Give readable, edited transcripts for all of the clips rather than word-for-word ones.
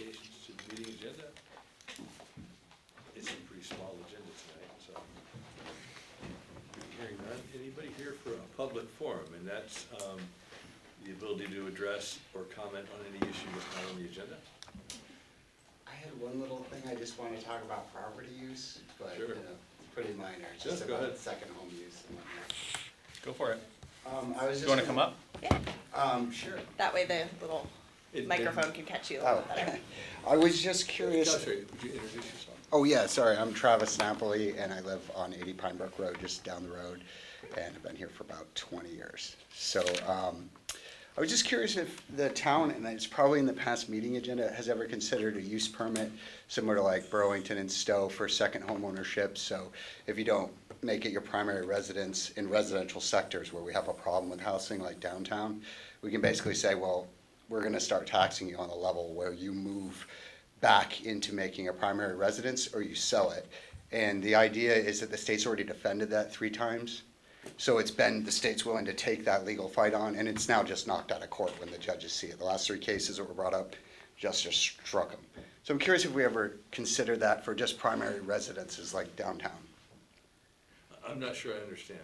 modifications to the meeting agenda? It's a pretty small agenda tonight, so. Hearing none, anybody here for a public forum, and that's the ability to address or comment on any issue that's not on the agenda? I had one little thing, I just wanted to talk about property use, but Sure. pretty minor, Yes, just go about ahead. second home use and whatnot. Go for it. I was just You wanna come up? Yeah, Sure. that way the little It- microphone can catch you a little bit better. I was just curious. Sorry, would you introduce yourself? Oh, yeah, sorry, I'm Travis Napoli, and I live on 80 Pine Brook Road, just down the road, and I've been here for about 20 years. So, I was just curious if the town, and it's probably in the past meeting agenda, has ever considered a use permit similar to like Burlington and Stowe for second home ownership. So if you don't make it your primary residence in residential sectors where we have a problem with housing like downtown, we can basically say, well, we're gonna start taxing you on the level where you move back into making a primary residence or you sell it. And the idea is that the state's already defended that 3 times. So it's been, the state's willing to take that legal fight on, and it's now just knocked out of court when the judges see it. The last 3 cases that were brought up, justice struck them. So I'm curious if we ever consider that for just primary residences like downtown. I'm not sure I understand.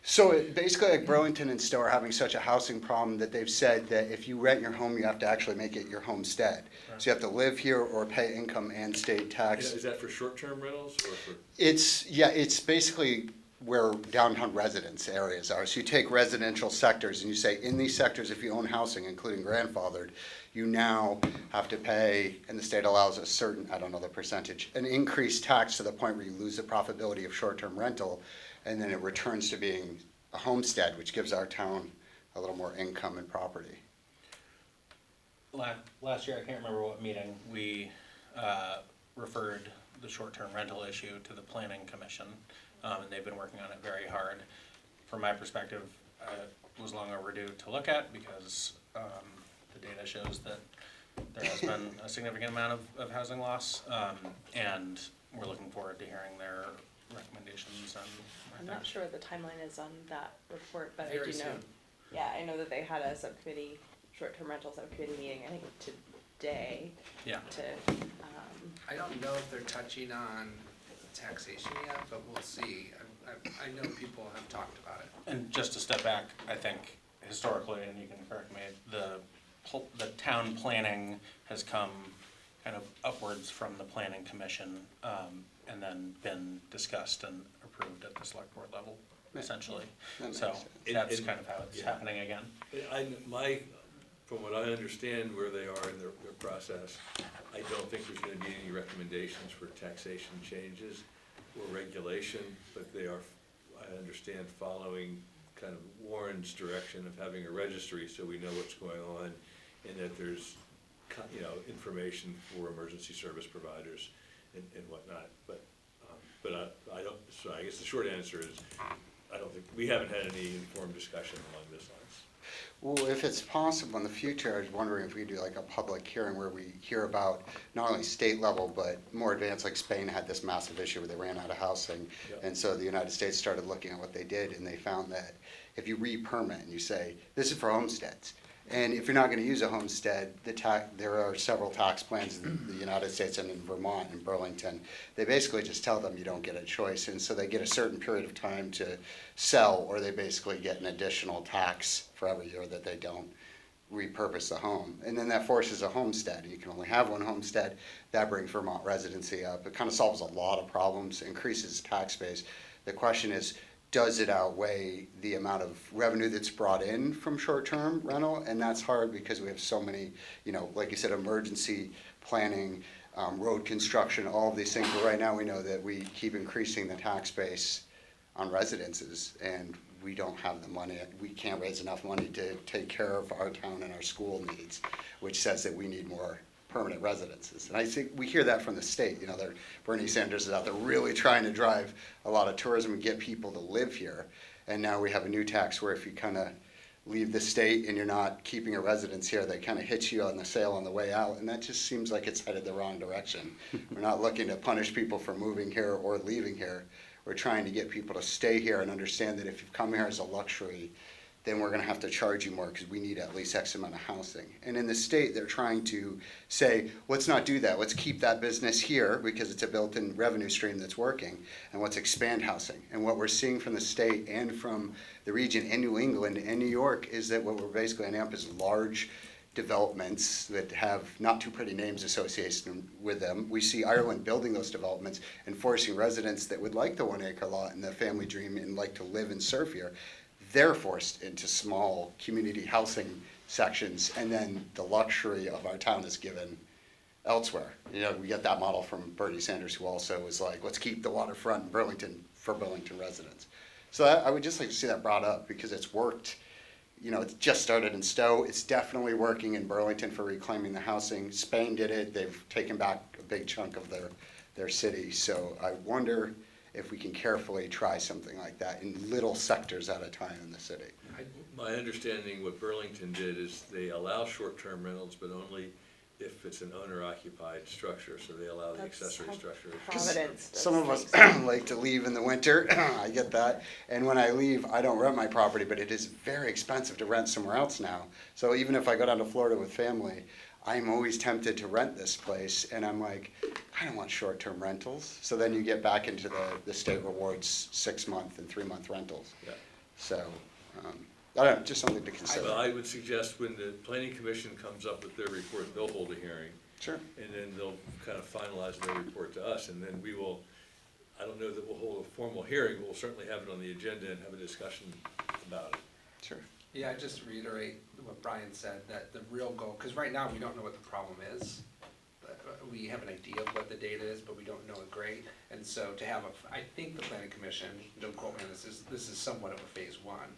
So basically, like Burlington and Stowe are having such a housing problem that they've said that if you rent your home, you have to actually make it your homestead. So you have to live here or pay income and state tax. Is that for short-term rentals or for? It's basically where downtown residence areas are. So you take residential sectors and you say, in these sectors, if you own housing, including grandfathered, you now have to pay, and the state allows a certain, I don't know the percentage, an increased tax to the point where you lose the profitability of short-term rental, and then it returns to being a homestead, which gives our town a little more income and property. Last year, I can't remember what meeting, we referred the short-term rental issue to the planning commission, and they've been working on it very hard. From my perspective, it was long overdue to look at because the data shows that there has been a significant amount of housing loss, and we're looking forward to hearing their recommendations. I'm not sure what the timeline is on that report, but I Very do know. soon. Yeah, I know that they had a subcommittee, short-term rental subcommittee meeting, I think today, Yeah. to, I don't know if they're touching on taxation yet, but we'll see. I know people have talked about it. And just to step back, I think historically, and you can correct me, the town planning has come kind of upwards from the planning commission, and then been discussed and approved at the select board level, essentially. That makes So sense. that's And- kind of how it's yeah. happening again. From what I understand where they are in their process, I don't think there's gonna be any recommendations for taxation changes or regulation, but they are, I understand, following kind of Warren's direction of having a registry so we know what's going on and that there's, information for emergency service providers and whatnot. But I don't, so I guess the short answer is, I don't think, we haven't had any informed discussion along this lines. Well, if it's possible in the future, I was wondering if we could do like a public hearing where we hear about not only state level, but more advanced, like Spain had this massive issue where they ran out of housing. Yep. And so the United States started looking at what they did, and they found that if you re-permit and you say, this is for homesteads, and if you're not gonna use a homestead, there are several tax plans in the United States and in Vermont and Burlington. They basically just tell them you don't get a choice, and so they get a certain period of time to sell, or they basically get an additional tax for every year that they don't repurpose the home. And then that forces a homestead. You can only have one homestead. That brings Vermont residency up. It kind of solves a lot of problems, increases tax base. The question is, does it outweigh the amount of revenue that's brought in from short-term rental? And that's hard because we have so many, like you said, emergency planning, road construction, all of these things. But right now we know that we keep increasing the tax base on residences, and we don't have the money. We can't raise enough money to take care of our town and our school needs, which says that we need more permanent residences. And I think we hear that from the state. Bernie Sanders is out there really trying to drive a lot of tourism and get people to live here. And now we have a new tax where if you kind of leave the state and you're not keeping a residence here, they kind of hit you on the sale on the way out. And that just seems like it's headed the wrong direction. We're not looking to punish people for moving here or leaving here. We're trying to get people to stay here and understand that if you've come here as a luxury, then we're gonna have to charge you more because we need at least X amount of housing. And in the state, they're trying to say, let's not do that, let's keep that business here because it's a built-in revenue stream that's working, and let's expand housing. And what we're seeing from the state and from the region in New England and New York is that what we're basically ending up is large developments that have not too pretty names associated with them. We see Ireland building those developments and forcing residents that would like the 1 acre lot and the family dream and like to live and serve here, they're forced into small community housing sections, and then the luxury of our town is given elsewhere. You know, we get that model from Bernie Sanders, who also was like, let's keep the waterfront in Burlington for Burlington residents. So I would just like to see that brought up because it's worked. You know, it's just started in Stowe. It's definitely working in Burlington for reclaiming the housing. Spain did it. They've taken back a big chunk of their city. So I wonder if we can carefully try something like that in little sectors at a time in the city. My understanding, what Burlington did is they allow short-term rentals, but only if it's an owner-occupied structure, so they allow the That's accessory how structure. Providence does Some of us things. like to leave in the winter, I get that, and when I leave, I don't rent my property, but it is very expensive to rent somewhere else now. So even if I go down to Florida with family, I'm always tempted to rent this place, and I'm like, I don't want short-term rentals. So then you get back into the state rewards 6-month and 3-month rentals. Yeah. So, I don't know, just something to consider. Well, I would suggest when the planning commission comes up with their report, they'll hold a hearing, Sure. and then they'll kind of finalize their report to us, and then we will, I don't know that we'll hold a formal hearing, but we'll certainly have it on the agenda and have a discussion about it. Sure. Yeah, I just reiterate what Brian said, that the real goal, because right now we don't know what the problem is. We have an idea of what the data is, but we don't know it great. And so to have I think the planning commission, don't quote me on this is somewhat of a phase one,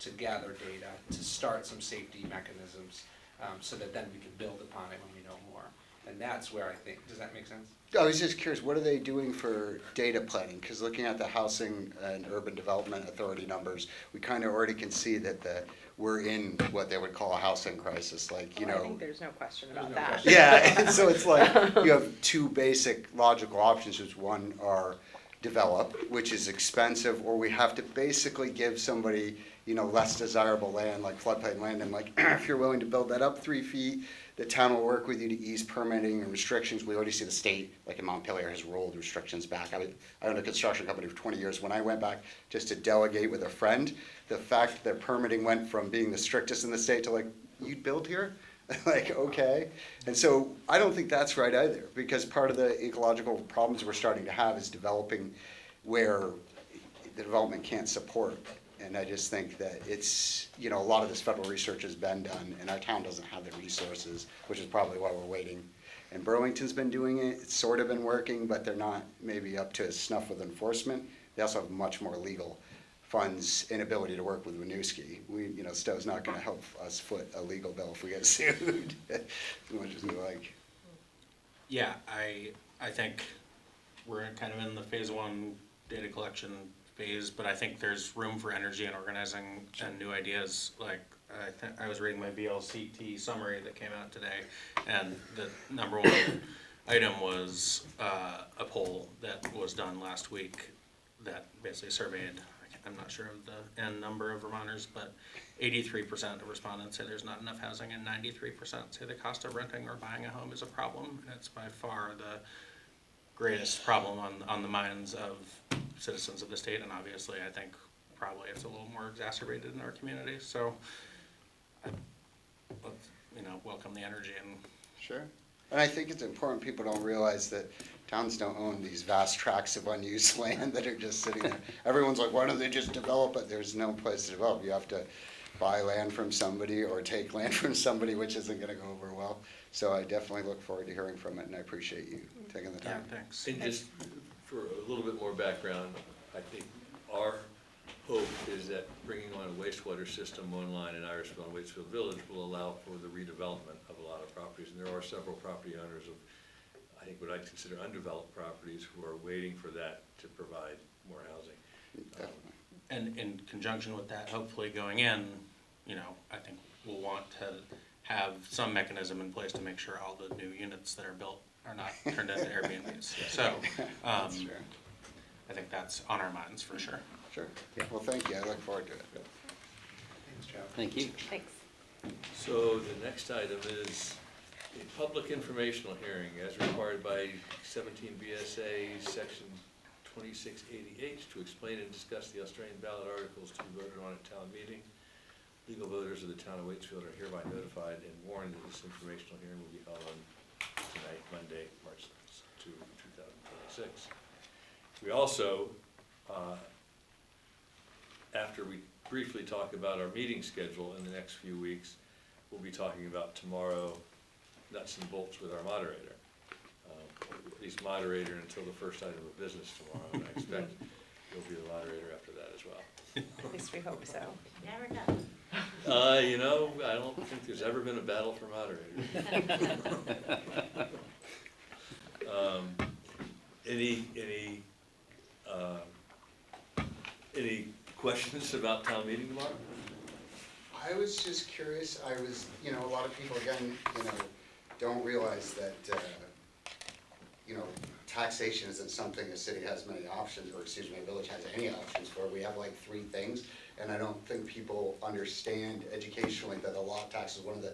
to gather data, to start some safety mechanisms, so that then we can build upon it when we know more. And that's where I think, does that make sense? I was just curious, what are they doing for data planning? Because looking at the Housing and Urban Development Authority numbers, we kind of already can see that we're in what they would call a housing crisis, like, you Well, I know. think there's no question There's about no that. question. Yeah, and so it's like, you have two basic logical options, which one are develop, which is expensive, or we have to basically give somebody, you know, less desirable land, like floodplain land, and like, if you're willing to build that up 3 feet, the town will work with you to ease permitting and restrictions. We already see the state, like in Montpelier, has rolled restrictions back. I owned a construction company for 20 years. When I went back just to delegate with a friend, the fact that their permitting went from being the strictest in the state to like, you'd build here? Like, okay. And so I don't think that's right either, because part of the ecological problems we're starting to have is developing where the development can't support. And I just think that it's, you know, a lot of this federal research has been done, and our town doesn't have the resources, which is probably why we're waiting. And Burlington's been doing it, it's sort of been working, but they're not maybe up to snuff with enforcement. They also have much more legal funds and ability to work with Winooski. You know, Stowe's not gonna help us foot a legal bill if we get sued, as much as we like. Yeah, I think we're kind of in the phase one data collection phase, but I think there's room for energy and organizing and new ideas. Like, I was reading my VLCT summary that came out today, and the number one item was a poll that was done last week that basically surveyed, I'm not sure of the end number of Vermonters, but 83% of respondents say there's not enough housing, and 93% say the cost of renting or buying a home is a problem. And it's by far the greatest problem on the minds of citizens of the state, and obviously I think probably it's a little more exacerbated in our community. So, let's, you know, welcome the energy. And Sure. And I think it's important people don't realize that towns don't own these vast tracts of unused land that are just sitting there. Everyone's like, why don't they just develop it? There's no place to develop. You have to buy land from somebody or take land from somebody, which isn't gonna go over well. So I definitely look forward to hearing from it, and I appreciate you taking the yeah, time. thanks. And just for a little bit more background, I think our hope is that bringing on a wastewater system online in Irishville and Waitsfield Village will allow for the redevelopment of a lot of properties. And there are several property owners of, I think what I consider undeveloped properties, who are waiting for that to provide more housing. Definitely. And in conjunction with that, hopefully going in, you know, I think we'll want to have some mechanism in place to make sure all the new units that are built are not turned into Airbnbs. So, That's true. I think that's on our minds for sure. Sure. Well, thank you. I look forward to it. job. Thank you. Thanks. So the next item is a public informational hearing as required by 17 BSA Section 2680H to explain and discuss the Australian ballot articles to be voted on at town meeting. Legal voters of the town of Waitsfield are hereby notified and warned that this informational hearing will be held on tonight, Monday, March 2, 2026. We also, after we briefly talk about our meeting schedule in the next few weeks, we'll be talking about tomorrow, nuts and bolts with our moderator. At least moderator until the first item of business tomorrow, and I expect you'll be the moderator after that as well. At least we hope so. Never know. You know, I don't think there's ever been a battle for moderator. Any questions about town meeting tomorrow? I was just curious, a lot of people, again, don't realize that, taxation isn't something the city has many options, or excuse me, a village has any options for. We have like 3 things, and I don't think people understand educationally that a lot tax is one of the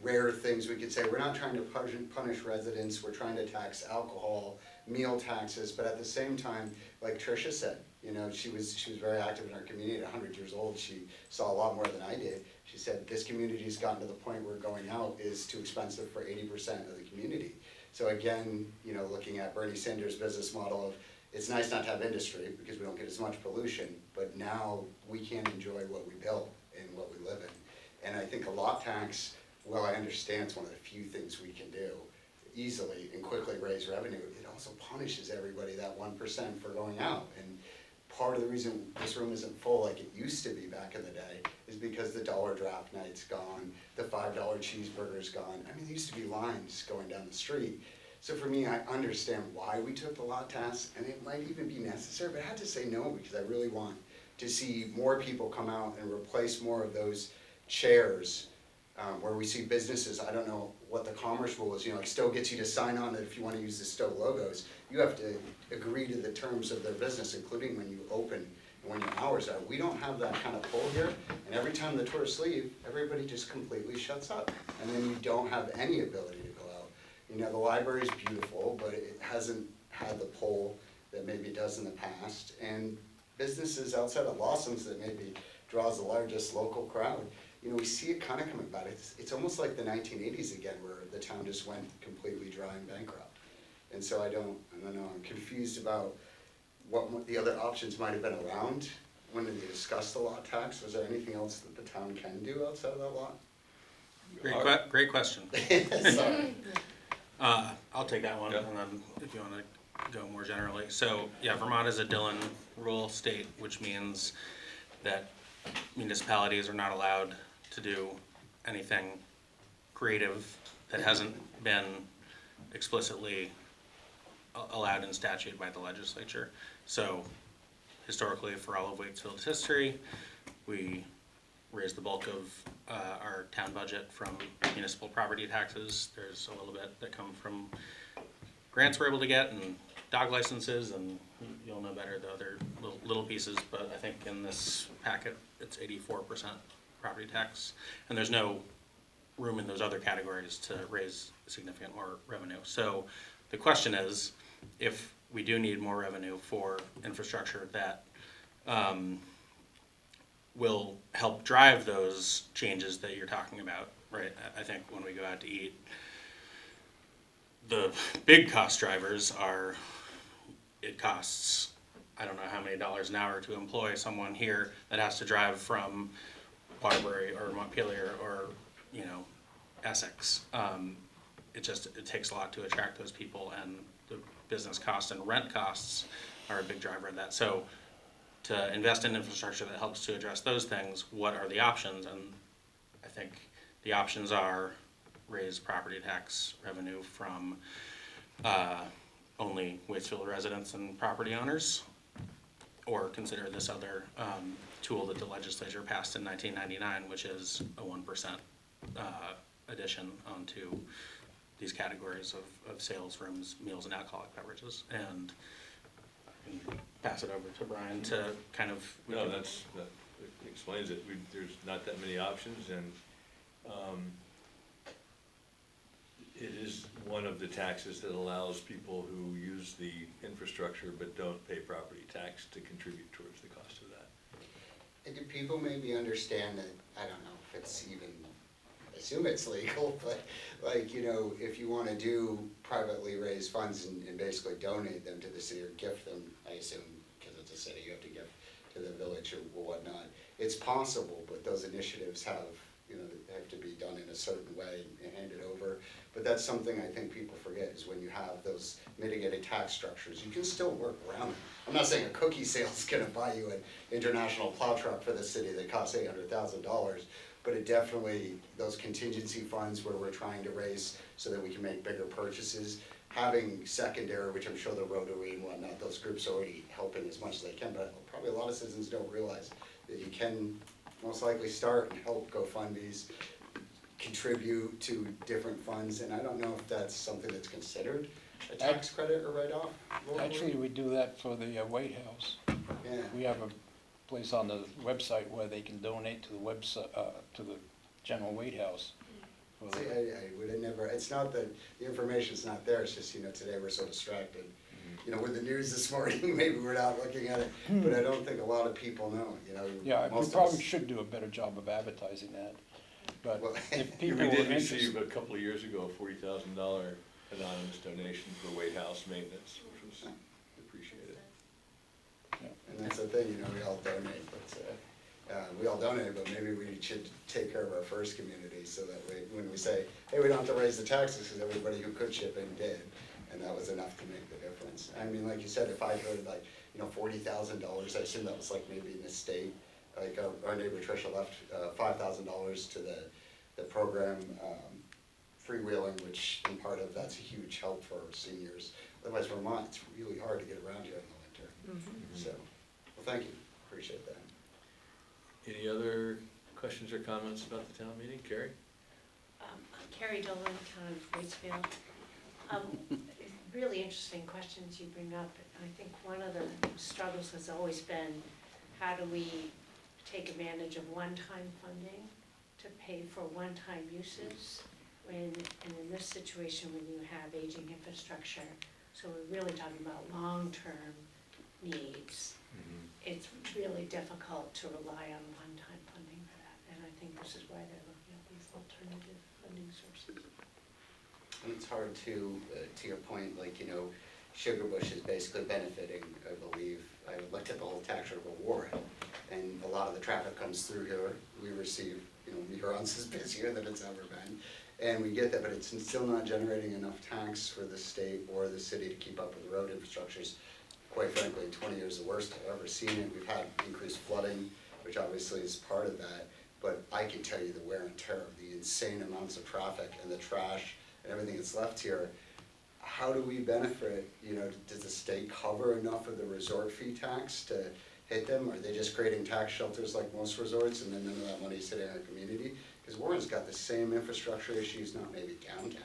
rare things we could say. We're not trying to punish residents, we're trying to tax alcohol, meal taxes, but at the same time, like Tricia said, she was very active in our community. At 100 years old, she saw a lot more than I did. She said, this community's gotten to the point where going out is too expensive for 80% of the community. So again, looking at Bernie Sanders' business model of, it's nice not to have industry because we don't get as much pollution, but now we can enjoy what we built and what we live in. And I think a lot tax, well, I understand it's one of the few things we can do easily and quickly raise revenue. It also punishes everybody, that 1% for going out. And part of the reason this room isn't full like it used to be back in the day is because the dollar draft night's gone, the $5 cheeseburger's gone. I mean, there used to be lines going down the street. So for me, I understand why we took the lot tax, and it might even be necessary, but I had to say no because I really want to see more people come out and replace more of those chairs where we see businesses. I don't know what the commerce rule is, like Stowe gets you to sign on that if you want to use the Stowe logos, you have to agree to the terms of their business, including when you open and when your hours are. We don't have that kind of pull here, and every time the tourists leave, everybody just completely shuts up, and then you don't have any ability to go out. The library is beautiful, but it hasn't had the pull that maybe it does in the past, and businesses outside of Lawson's that maybe draws the largest local crowd. We see it kind of coming back. It's almost like the 1980s again, where the town just went completely dry and bankrupt. And so I don't know, I'm confused about what the other options might have been around when they discussed the lot tax. Was there anything else that the town can do outside of that lot? Great question. Sorry. I'll take that one, Yeah. and then if you want to go more generally. So, yeah, Vermont is a Dillon rule state, which means that municipalities are not allowed to do anything creative that hasn't been explicitly allowed in statute by the legislature. So, historically, for all of Waitsfield's history, we raise the bulk of our town budget from municipal property taxes. There's a little bit that come from grants we're able to get and dog licenses, and you'll know better the other little pieces, but I think in this packet it's 84% property tax, and there's no room in those other categories to raise significant more revenue. So the question is, if we do need more revenue for infrastructure that will help drive those changes that you're talking about, right? I think when we go out to eat, the big cost drivers are, it costs, I don't know how many dollars an hour to employ someone here that has to drive from Waterbury or Montpelier or, Essex. It takes a lot to attract those people, and the business costs and rent costs are a big driver of that. So to invest in infrastructure that helps to address those things, what are the options? And I think the options are raise property tax revenue from only Waitsfield residents and property owners, or consider this other tool that the legislature passed in 1999, which is a 1% addition onto these categories of sales, rooms, meals, and alcoholic beverages. And I can pass it over to Brian to kind of. No, that's explains it. There's not that many options, and it is one of the taxes that allows people who use the infrastructure but don't pay property tax to contribute towards the cost of that. And do people maybe understand that, I don't know if it's even, I assume it's legal, but like, you know, if you wanna do privately raised funds and basically donate them to the city or gift them, I assume, because it's a city, you have to give to the village or whatnot. It's possible, but those initiatives have, you know, they have to be done in a certain way and handed over. But that's something I think people forget, is when you have those mitigated tax structures, you can still work around it. I'm not saying a cookie sale's gonna buy you an international plow truck for the city that costs $800,000, but it definitely, those contingency funds where we're trying to raise so that we can make bigger purchases, having secondary, which I'm sure the Rotary and whatnot, those groups are already helping as much as they can, but probably a lot of citizens don't realize that you can most likely start and help GoFundMes, contribute to different funds, and I don't know if that's something that's considered a tax credit or write-off locally. Actually, we do that for the White House. Yeah. We have a place on the website where they can donate to the website, to the General White House. For See, the- I would have never, it's not that the information's not there, it's just, you know, today we're so distracted. You know, with the news this morning, maybe we're not looking at it, but I don't think a lot of people know, you know. Yeah, we most of probably us- should do a better job of advertising that, but Well, if We people are did receive interested. a couple of years ago a $40,000 anonymous donation for White House maintenance, which was appreciated. And that's the thing, you know, we all donate, but maybe we should take care of our first community, so that when we say, hey, we don't have to raise the taxes, because everybody who could chip in did, and that was enough to make the difference. I mean, like you said, if I heard like, you know, $40,000, I assume that was like maybe in the state, like our neighbor Tricia left $5,000 to the program, freewheeling, which in part of that's a huge help for seniors. Otherwise, Vermont, it's really hard to get around here in the winter. So, well, thank you, appreciate that. Any other questions or comments about the town meeting? Carrie? I'm Carrie Dolan, Town of Waitsfield. Really interesting questions you bring up. I think one of the struggles has always been, how do we take advantage of one-time funding to pay for one-time uses? And in this situation, when you have aging infrastructure, so we're really talking about long-term needs, it's really difficult to rely on one-time funding for that. And I think this is why they're looking at these alternative funding sources. And it's hard to your point, like, you know, Sugar Bush is basically benefiting, I believe, I looked at the whole tax rate Warren, and a lot of the traffic comes through here. We receive, you know, meter-runs is busier than it's ever been, and we get that, but it's still not generating enough tax for the state or the city to keep up with the road infrastructures. Quite frankly, 20 years the worst I've ever seen it. We've had increased flooding, which obviously is part of that, but I can tell you the wear and tear of the insane amounts of traffic and the trash and everything that's left here. How do we benefit, you know, does the state cover enough of the resort fee tax to hit them? Are they just creating tax shelters like most resorts, and then none of that money's hitting our community? Because Warren's got the same infrastructure issues, not maybe downtown,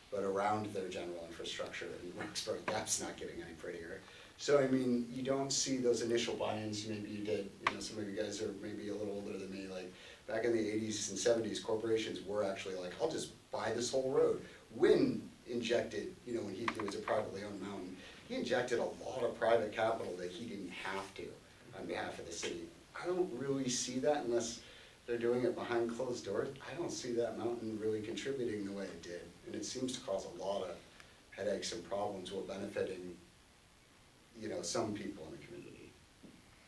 but around their general infrastructure, and Roxbury Gap's not getting any prettier. So, I mean, you don't see those initial buy-ins, maybe you did, you know, some of you guys are maybe a little older than me, like, back in the 80s and 70s, corporations were actually like, I'll just buy this whole road. Wynn injected, you know, when he was a privately owned mountain, he injected a lot of private capital that he didn't have to on behalf of the city. I don't really see that unless they're doing it behind closed doors. I don't see that mountain really contributing the way it did, and it seems to cause a lot of headaches and problems while benefiting, you know, some people in the community.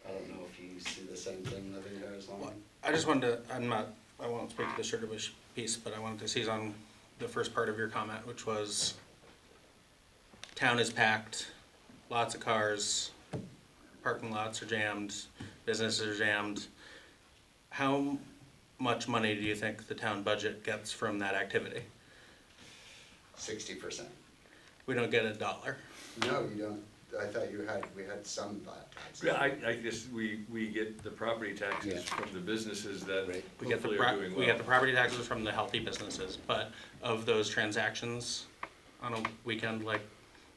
I don't know if you see the same thing living there as long. Well, I just wanted to, I won't speak to the Sugar Bush piece, but I wanted to seize on the first part of your comment, which was town is packed, lots of cars, parking lots are jammed, businesses are jammed. How much money do you think the town budget gets from that activity? 60%. We don't get $1. No, you don't. I thought we had some tax. Yeah, I guess we get the property taxes Yeah. from the businesses that Right. We get hopefully are doing well. we get the property taxes from the healthy businesses, but of those transactions on a weekend, like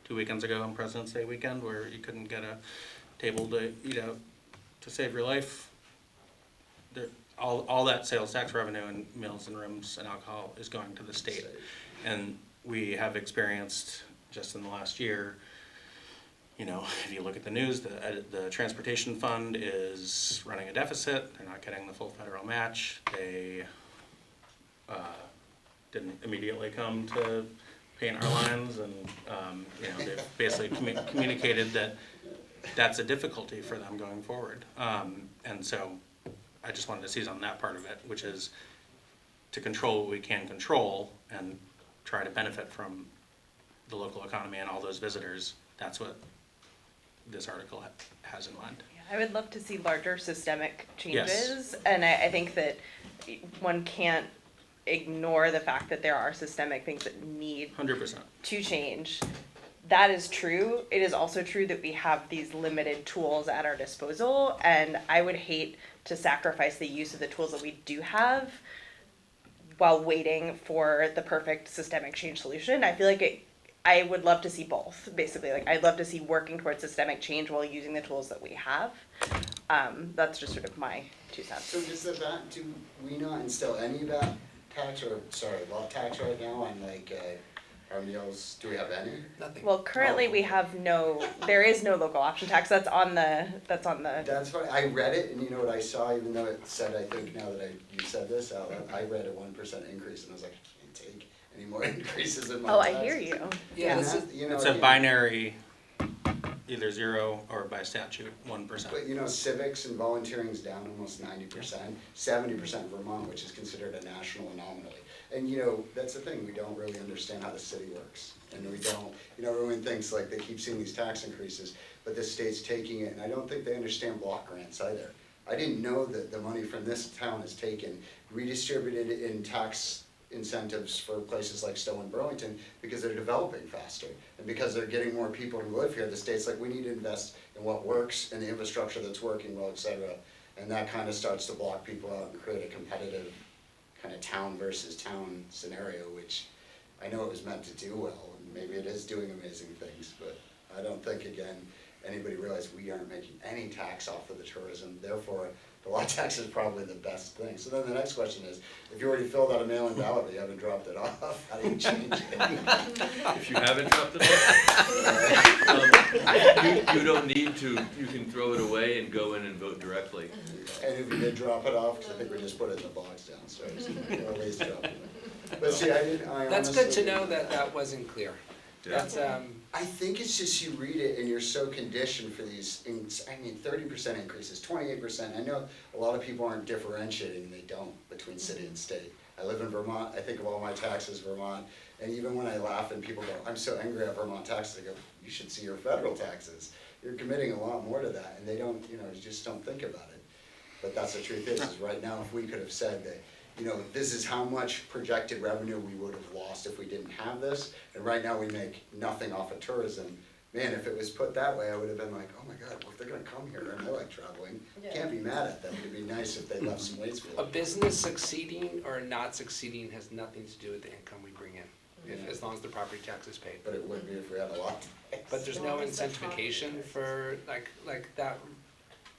2 weekends ago on President's Day weekend, where you couldn't get a table to eat out to save your life, all that sales tax revenue and meals and rooms and alcohol is going to the state. And we have experienced just in the last year, you know, if you look at the news, the transportation fund is running a deficit. They're not getting the full federal match. They didn't immediately come to paint our lines, and you know, they've basically communicated that that's a difficulty for them going forward. And so I just wanted to seize on that part of it, which is to control what we can control and try to benefit from the local economy and all those visitors. That's what this article has in mind. I would love to see larger systemic Yes. changes, and I think that one can't ignore the fact that there are systemic things that need 100%. to change. That is true. It is also true that we have these limited tools at our disposal, and I would hate to sacrifice the use of the tools that we do have while waiting for the perfect systemic change solution. I feel like I would love to see both, basically. Like, I'd love to see working towards systemic change while using the tools that we have. That's just sort of my 2 cents. So does that, do we not instill any VAT tax lot tax right now on like, our meals? Do we have any? Nothing. Well, currently we have there is no local option tax. That's on the, That's funny. I read it, and you know what I saw, even though it said, I think now that you said this out loud, I read a 1% increase, and I was like, I can't take any more increases in my oh, I taxes. hear you. Yeah, And this that, you know, It's a again, binary, either 0 or by statute 1%. But you know, civics and volunteering's down almost 90%, 70% Vermont, which is considered a national anomaly. And you know, that's the thing, we don't really understand how the city works. And we don't, you know, everyone thinks like they keep seeing these tax increases, but the state's taking it, and I don't think they understand block grants either. I didn't know that the money from this town is taken, redistributed in tax incentives for places like Stowe and Burlington because they're developing faster. And because they're getting more people who live here, the state's like, we need to invest in what works and the infrastructure that's working well, et cetera. And that kind of starts to block people out and create a competitive kind of town versus town scenario, which I know it was meant to do well, and maybe it is doing amazing things, but I don't think, again, anybody realized we aren't making any tax off of the tourism, therefore the lot tax is probably the best thing. So then the next question is, if you already filled out a mail-in ballot but you haven't dropped it off, how do you change it? If you haven't dropped it off, you don't need to, you can throw it away and go in and vote directly. And if you did drop it off, because I think we just put it in the box downstairs, or at least drop it. But see, I That's good to honestly- know that that wasn't clear. Yeah. That's, I think it's just you read it and you're so conditioned for these, 30% increases, 28%. I know a lot of people aren't differentiating, they don't, between city and state. I live in Vermont, I think of all my taxes Vermont, and even when I laugh and people go, I'm so angry at Vermont taxes, I go, you should see your federal taxes. You're committing a lot more to that, and they don't, you just don't think about it. But that's the truth is right now, if we could have said that, this is how much projected revenue we would have lost if we didn't have this, and right now we make nothing off of tourism. Man, if it was put that way, I would have been like, oh my God, well, if they're gonna come here and I like traveling, can't be mad at them. It'd be nice if they left some a Waitsfield. business succeeding or not succeeding has nothing to do with the income we bring in, as long as the property tax is paid. But it would be if we had a lot. But there's no Well, it's a incentivization profit. for, like that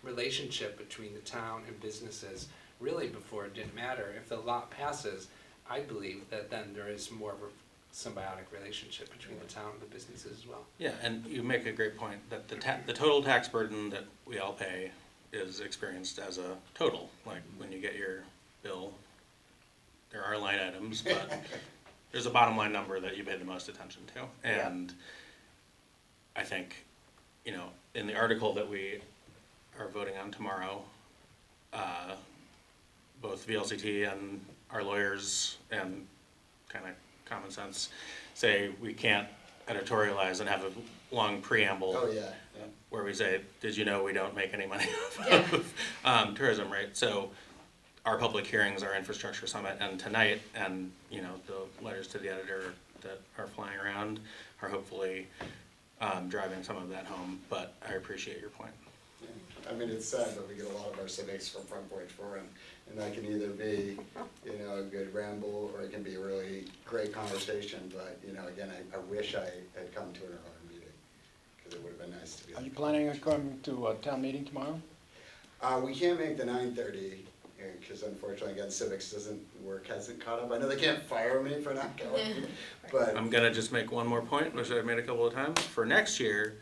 relationship between the town and businesses, really before it didn't matter. If the lot passes, I believe that then there is more of a symbiotic relationship between the town and the businesses as well. Yeah, and you make a great point, that the total tax burden that we all pay is experienced as a total. Like, when you get your bill, there are line items, but there's a bottom line number that you pay the most attention to. And I think, in the article that we are voting on tomorrow, both VLCT and our lawyers and kind of common sense say we can't editorialize and have a long preamble Oh, yeah. where we say, did you know we don't make any money off of tourism, right? So our public hearings, our infrastructure summit, and tonight, and the letters to the editor that are flying around are hopefully driving some of that home, but I appreciate your point. I mean, it's sad, but we get a lot of our civics from Front Porch Forum, and that can either be, a good ramble, or it can be a really great conversation, but, again, I wish I had come to an earlier meeting, because it would have been nice to be. Are you planning on coming to a town meeting tomorrow? We can't make the 9:30, because unfortunately, again, civics hasn't caught up. I know they can't fire me for not going, but. I'm gonna just make one more point, which I've made a couple of times. For next year,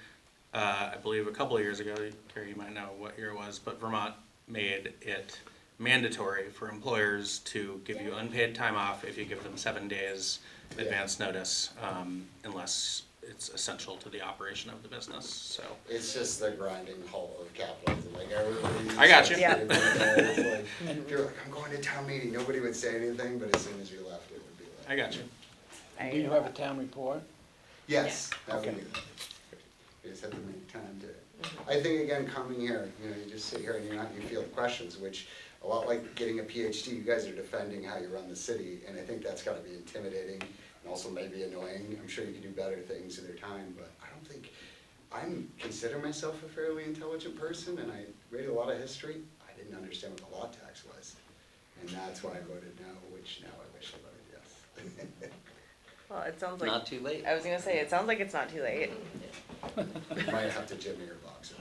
I believe a couple of years ago, Carrie, you might know what year it was, but Vermont made it mandatory for employers to give you unpaid time off if you give them 7 days advance notice, unless it's essential to the operation of the business, so. It's just the grinding halt of capitalism, like everybody. I got you. Yeah. It's like, if you're like, I'm going to town meeting, nobody would say anything, but as soon as you left, it would be like. I got you. Do you have a town report? Yes, that would Okay. be good. You just have to make time to, I think again, coming here, you just sit here and you field questions, which a lot like getting a PhD, you guys are defending how you run the city, and I think that's gotta be intimidating and also maybe annoying. I'm sure you can do better things in your time, but I don't think, consider myself a fairly intelligent person, and I read a lot of history. I didn't understand what the law tax was, and that's why I voted no, which now I wish I voted yes. Well, it sounds like. Not too late. I was gonna say, it sounds like it's not too late. Might have to jimmy your box.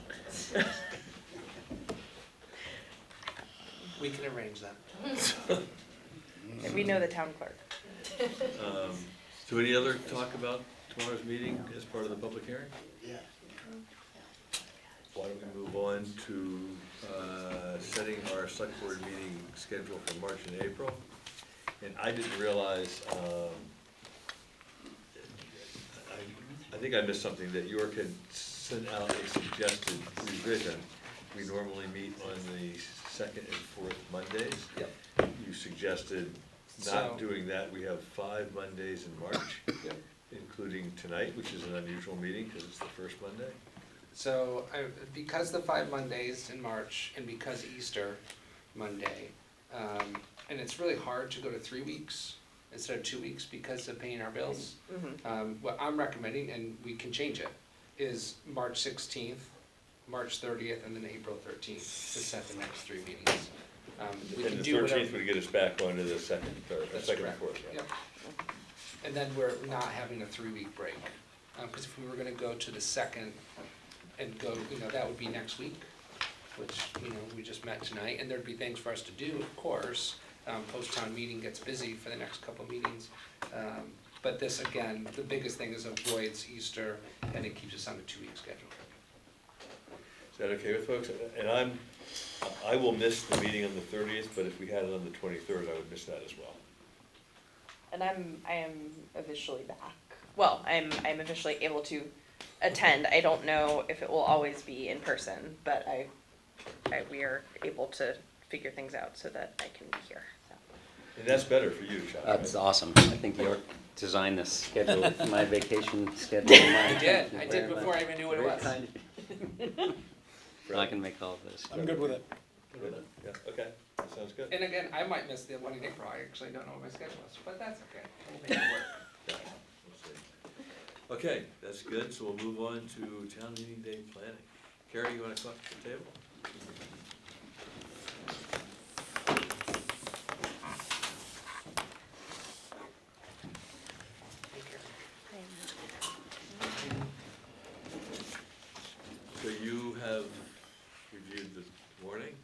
We can arrange that. We know the town clerk. So any other talk about tomorrow's meeting as part of the public hearing? Yeah. Why don't we move on to setting our select board meeting schedule for March and April? And I didn't realize, I think I missed something, that York had sent out a suggested revision. We normally meet on the second and fourth Mondays. Yep. You suggested So- not doing that. We have 5 Mondays in March, Yep. including tonight, which is an unusual meeting because it's the first Monday. So, because the 5 Mondays in March and because Easter Monday, and it's really hard to go to 3 weeks instead of 2 weeks because of paying our bills. What I'm recommending, and we can change it, is March 16th, March 30th, and then April 13th to set the next 3 meetings. We can And the do whatever. 13th would get us back onto the second, third, That's second and correct. fourth. Yeah. Yep. And then we're not having a 3-week break. Because if we were gonna go to the second and go, that would be next week, which, we just met tonight, and there'd be things for us to do, of course. Post-town meeting gets busy for the next couple meetings. But this, again, the biggest thing is avoids Easter, and it keeps us on a 2-week schedule. Is that okay with folks? And I will miss the meeting on the 30th, but if we had it on the 23rd, I would miss that as well. And I am officially back. Well, I'm officially able to attend. I don't know if it will always be in person, but we are able to figure things out so that I can be here. So. And that's better for you, Chuck, right? That's awesome. I think York designed this schedule, my vacation schedule. I did before I even knew what it was. I can make all of this. I'm good with it. Good. Yeah, okay, that sounds good. And again, I might miss the one in April, I actually don't know what my schedule is, but that's okay, we'll make it work. Yeah, we'll see. Okay, that's good, so we'll move on to town meeting day planning. Carrie, you wanna come up to the table? So you have reviewed the warning?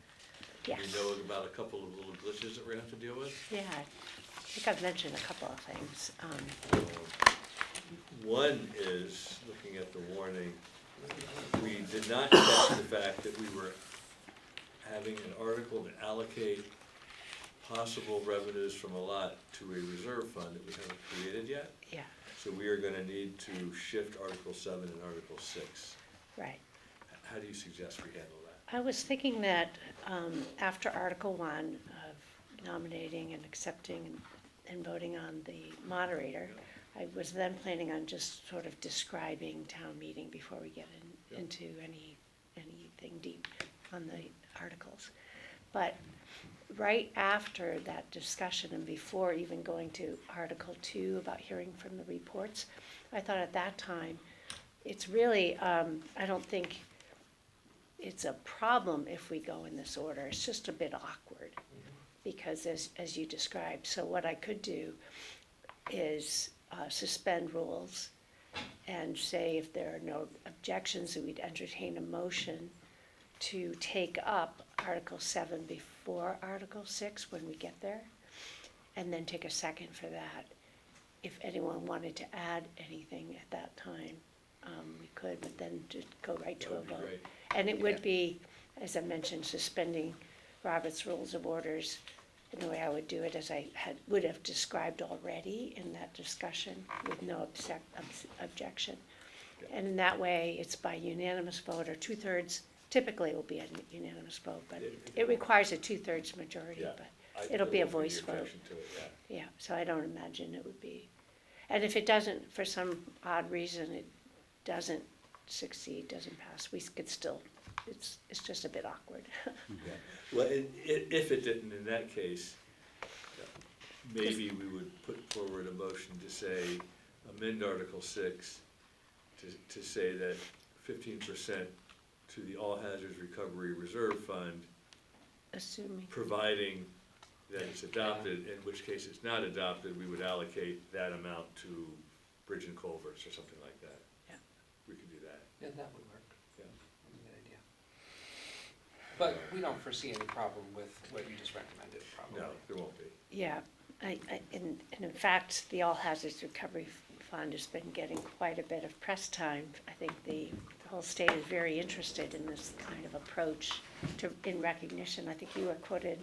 Yes. You know about a couple of little glitches that we're gonna have to deal with? Yeah, I think I've mentioned a couple of things. One is, looking at the warning, we did not catch the fact that we were having an article to allocate possible revenues from a lot to a reserve fund that we haven't created yet. Yeah, So we are gonna need to shift Article 7 and Article 6. right. How do you suggest we handle that? I was thinking that after Article 1 of nominating and accepting and voting on the moderator, I was then planning on just sort of describing town meeting before we get into anything deep on the articles. But right after that discussion and before even going to Article 2 about hearing from the reports, I thought at that time, it's really, I don't think it's a problem if we go in this order. It's just a bit awkward because as you described. So what I could do is suspend rules and say if there are no objections, that we'd entertain a motion to take up Article 7 for Article 6 when we get there, and then take a second for that. If anyone wanted to add anything at that time, we could, but then just go right to That a would be vote. great. And it Yeah. would be, as I mentioned, suspending Robert's Rules of Orders. And the way I would do it is would have described already in that discussion with no objection. Yeah. And in that way, it's by unanimous vote or 2/3. Typically, it will be a unanimous vote, but it requires a 2/3 majority, Yeah. but it'll be a there won't voice any vote. objection to it, yeah. Yeah, so I don't imagine it would be. And if it doesn't, for some odd reason, it doesn't succeed, doesn't pass, we could still, it's just a bit awkward. Yeah. Well, if it didn't, in that case, maybe we would put forward a motion to say, amend Article 6 to say that 15% to the All Hazards Recovery Reserve Fund, Assuming, providing that it's adopted, in which case it's not adopted, we would allocate that amount to bridge and culverts or something like that. Yeah. We could do that, Yeah, that would work. yeah. That's a good idea. But we don't foresee any problem with what you just recommended, probably. No, there won't be. yeah, and in fact, the All Hazards Recovery Fund has been getting quite a bit of press time. I think the whole state is very interested in this kind of approach in recognition. I think you were quoted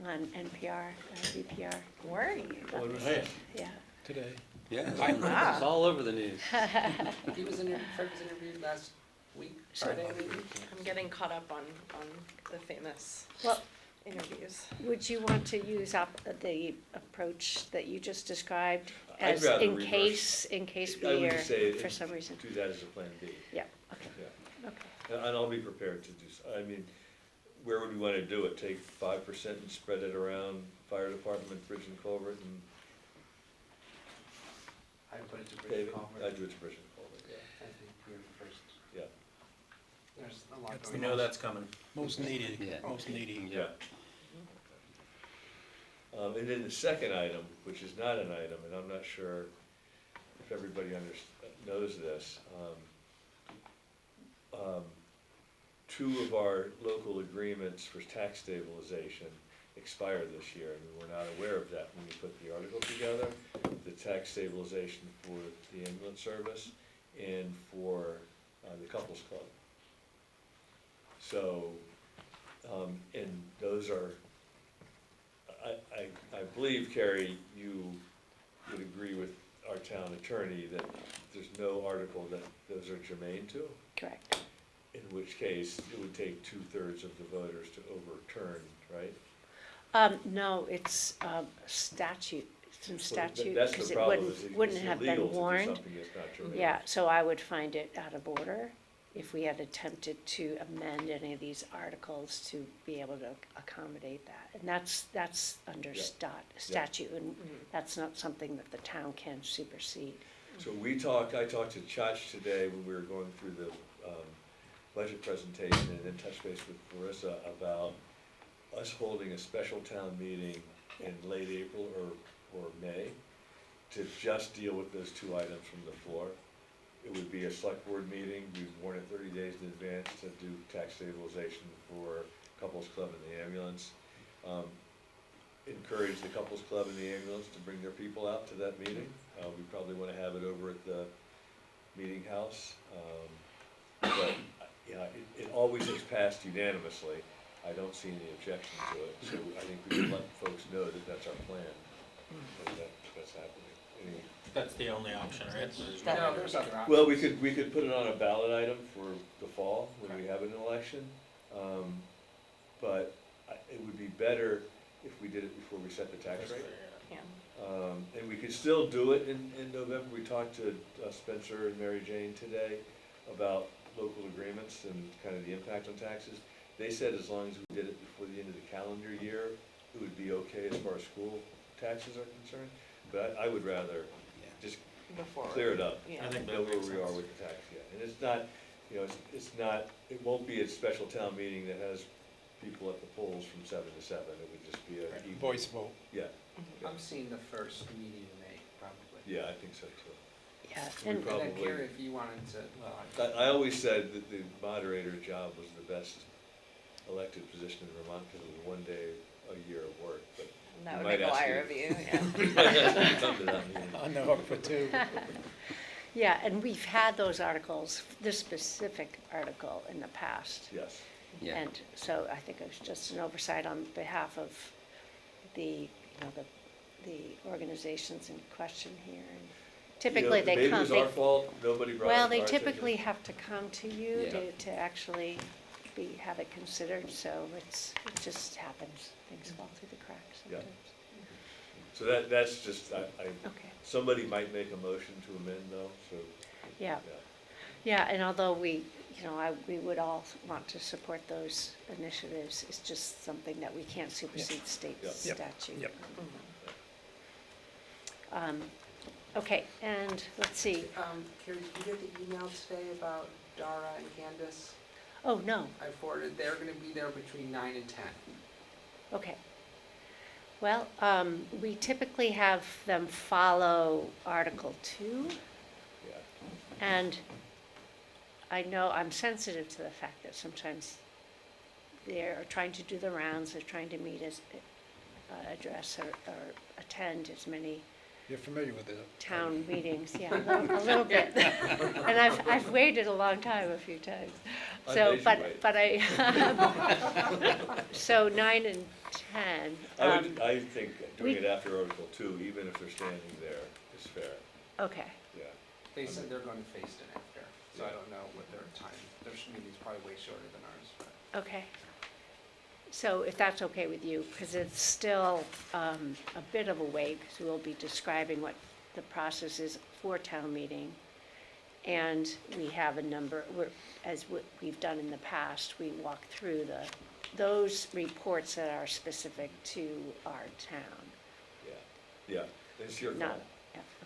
on NPR, VPR. Were you? What was that? Yeah. Today. Yeah, Wow. it's all over the news. He was Fred was interviewed last week, So- Friday maybe? I'm getting caught up on the famous Well, interviews. would you want to use the approach that you just described I'd as rather in reverse. case I we would are, just say, for some reason? do that as a plan B, Yeah, okay, yeah. okay. And I'll be prepared to do, I mean, where would we wanna do it? Take 5% and spread it around fire department, bridge and culvert, and I'd put it to Bridge paving? Culvert. I'd do it to bridge and culvert, yeah, I think you're the first. yeah. There's a lot That's going We on. know that's coming. Most needed, Yeah. most needy. Yeah. And then the second item, which is not an item, and I'm not sure if everybody knows this, two of our local agreements for tax stabilization expire this year, and we were not aware of that when we put the article together. The tax stabilization for the ambulance service and for the couples club. So, and those are, I believe, Carrie, you would agree with our town attorney that there's no article that those are germane to, Correct. in which case it would take 2/3 of the voters to overturn, right? No, it's statute, some Well, statute, that's the because it problem, is wouldn't, it's wouldn't have illegal been to do warned. something that's not germane. Yeah, so I would find it out of order if we had attempted to amend any of these articles to be able to accommodate that. And that's under Yeah. statute, and that's not something that the town can supersede. So I talked to Chach today when we were going through the budget presentation, and then touched base with Marissa about us holding a special town meeting in late April or May to just deal with those two items from the floor. It would be a select board meeting, we'd warn it 30 days in advance to do tax stabilization for couples club and the ambulance. Encourage the couples club and the ambulance to bring their people out to that meeting. We probably wanna have it over at the meeting house. But, it always has passed unanimously. I don't see any objection to it, so I think we should let folks know that that's our plan, and that's happening. That's the only option, right? There's That- No, there's other options. Well, we could put it on a ballot item for the fall, when we have an election. But it would be better if we did it before we set the tax rate. Yeah. And we could still do it in November. We talked to Spencer and Mary Jane today about local agreements and kind of the impact on taxes. They said as long as we did it before the end of the calendar year, it would be okay as far as school taxes are concerned. But I would rather just Before. clear it up. Yeah. I think Know that where makes we are sense. with the tax, yeah. And it's not, it's not, it won't be a special town meeting that has people at the polls from 7 to 7. It would just be a. evening. Voice vote. Yeah, I'm seeing the first meeting in May, probably. yeah, I think so too. Yeah, We and And then Probably. Carrie, if you wanted to, well, I always said that the moderator job was the best elected position in Vermont because it was 1 day a year of work, but. And that we would might make a ask liar you- of you, yeah. We might ask you to come to that meeting. On the hook for two. Yeah, and we've had those articles, this specific article in the past. Yes. Yeah. And so I think it was just an oversight on behalf of the, the organizations in question here. And typically they Maybe it come, was our fault, nobody brought it well, to they our attention. typically have to come to you Yeah. to actually have it considered, so it just happens. Things fall through the cracks Yeah. sometimes. So that's just, Okay, somebody might make a motion to amend though, so. yeah. Yeah, and although we would all want to support those initiatives, it's just something that we can't supersede state Yep. Yep. statute. Yep. Okay, and let's see, Carrie, did you get the email today about Dara and Candace? oh, no, I forwarded, they're gonna be there between 9 and 10. okay. Well, we typically have them follow Article 2, Yeah. and I know I'm sensitive to the fact that sometimes they're trying to do the rounds, they're trying to meet address or attend as many You're familiar with it. town meetings, yeah, a little bit. And I've waited a long time a few times. I So, made you but, wait. but so 9 and 10. I think doing we- it after Article 2, even if they're standing there, is fair, Okay, yeah. They said they're going to Facein after, so I don't know what their time, their meeting's probably way shorter than ours, but. okay. So if that's okay with you, because it's still a bit of a wait, because we'll be describing what the process is for town meeting. And we have a number, we've done in the past, we walk through those reports that are specific to our town. Yeah, it's your Not, call.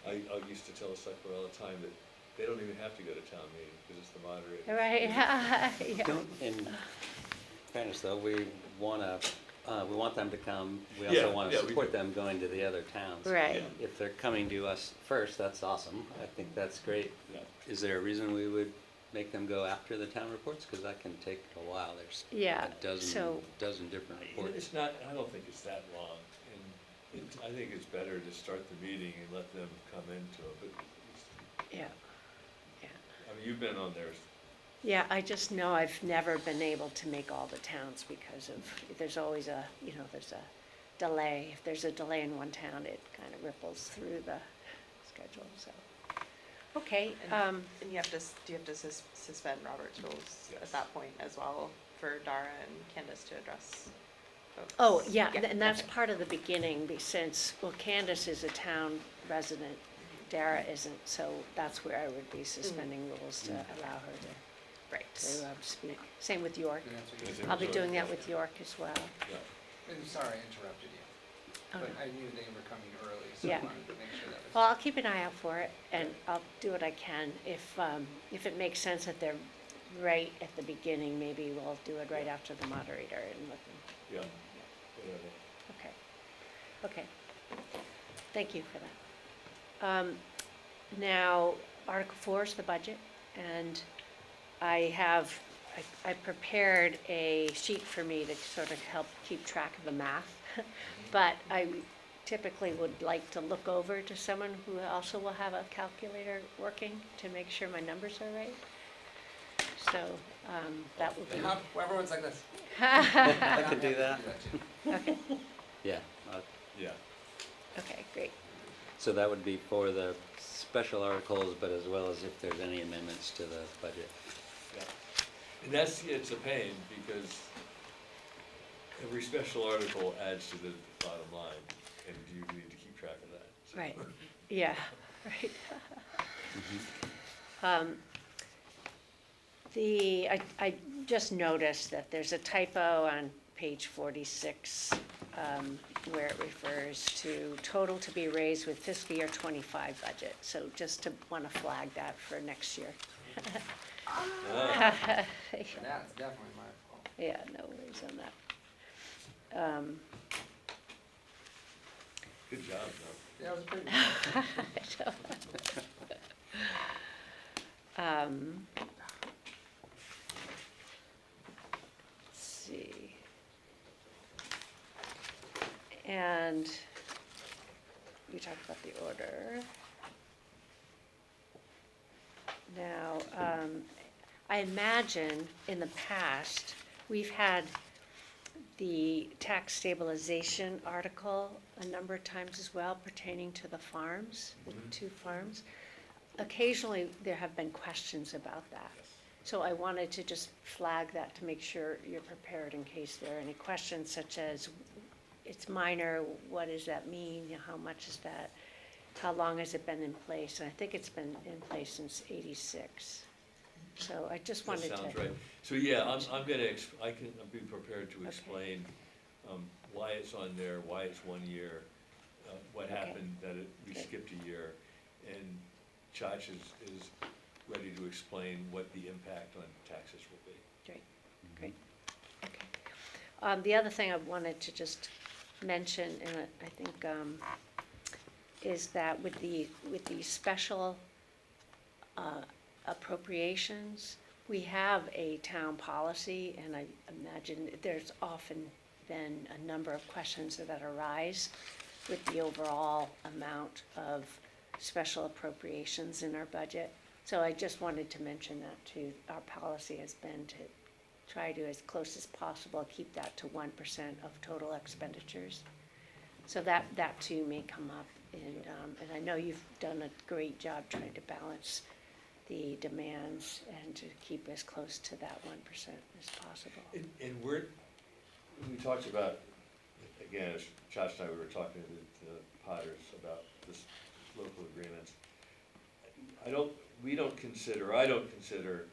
yeah, I used to tell the select board all the time that they don't even have to go to town meeting, because it's the moderator. right, yeah. Don't, in fairness though, we want them to come, we Yeah, also wanna yeah, we support do. them going to the other towns. Right. If they're coming to us first, that's awesome, I think that's great. Yeah. Is there a reason we would make them go after the town reports? Cause that can take a while, there's Yeah, a dozen different reports. It's not, I don't think it's that long, and I think it's better to start the meeting and let them come into it, but, Yeah, yeah. I mean, you've been on there. Yeah, I just know I've never been able to make all the towns because there's always there's a delay. If there's a delay in one town, it kind of ripples through the schedule, so. Okay, And you have to, do you have to suspend Robert's rules Yes. at that point as well for Dara and Candace to address folks? oh, yeah, and that's okay. part of the beginning, since, well, Candace is a town resident, Dara isn't, so that's where I would be suspending rules to allow her to Right. speak. Same with York. And that's what you Is said. it- I'll be doing that with York as well. Yeah. I'm sorry I interrupted you, Oh, but no. I knew they were coming early, so Yeah. I wanted to make sure that was. Well, I'll keep an eye out for it, and I'll do what I can. If it makes sense that they're right at the beginning, maybe we'll do it right after the moderator and let them. Yeah, whatever. Okay, okay. Thank you for that. Now, Article 4 is the budget, and I prepared a sheet for me to sort of help keep track of the math, but I typically would like to look over to someone who also will have a calculator working to make sure my numbers are right. So, that will be, Everyone's like this. I can do that, too. okay, yeah. Yeah, okay, great. So that would be for the special articles, but as well as if there's any amendments to the budget. yeah. And it's a pain, because every special article adds to the bottom line, and you need to keep track of that. so. Right, yeah, right. I just noticed that there's a typo on page 46, where it refers to total to be raised with fiscal year '25 budget. So just to want to flag that for next year. Ah, And that's definitely my fault. Yeah, no worries on that. Good job, though. Yeah, it was pretty. Let's see. And we talked about the order. Now, I imagine in the past, we've had the tax stabilization article a number of times as well pertaining to the farms, the two farms. Occasionally, there have been questions about that. So I wanted to just flag that to make sure you're prepared in case there are any questions, such as, it's minor, what does that mean, how much is that? How long has it been in place? And I think it's been in place since '86. So I just That wanted to. sounds right. So, yeah, I'm gonna, I'll be prepared to Okay. explain, why it's on there, why it's 1 year, what Okay. happened that we Okay. skipped a year, and Chach is ready to explain what the impact on taxes will be. Great, great, okay. The other thing I wanted to just mention, and I think, is that with the special appropriations, we have a town policy, and I imagine there's often been a number of questions that arise with the overall amount of special appropriations in our budget. So I just wanted to mention that too. Our policy has been to try to, as close as possible, keep that to 1% of total expenditures. So that too may come up, and I know you've done a great job trying to balance the demands and to keep as close to that 1% as possible. And we talked about, again, as Josh and I were talking to the Potters about this local agreements. I don't consider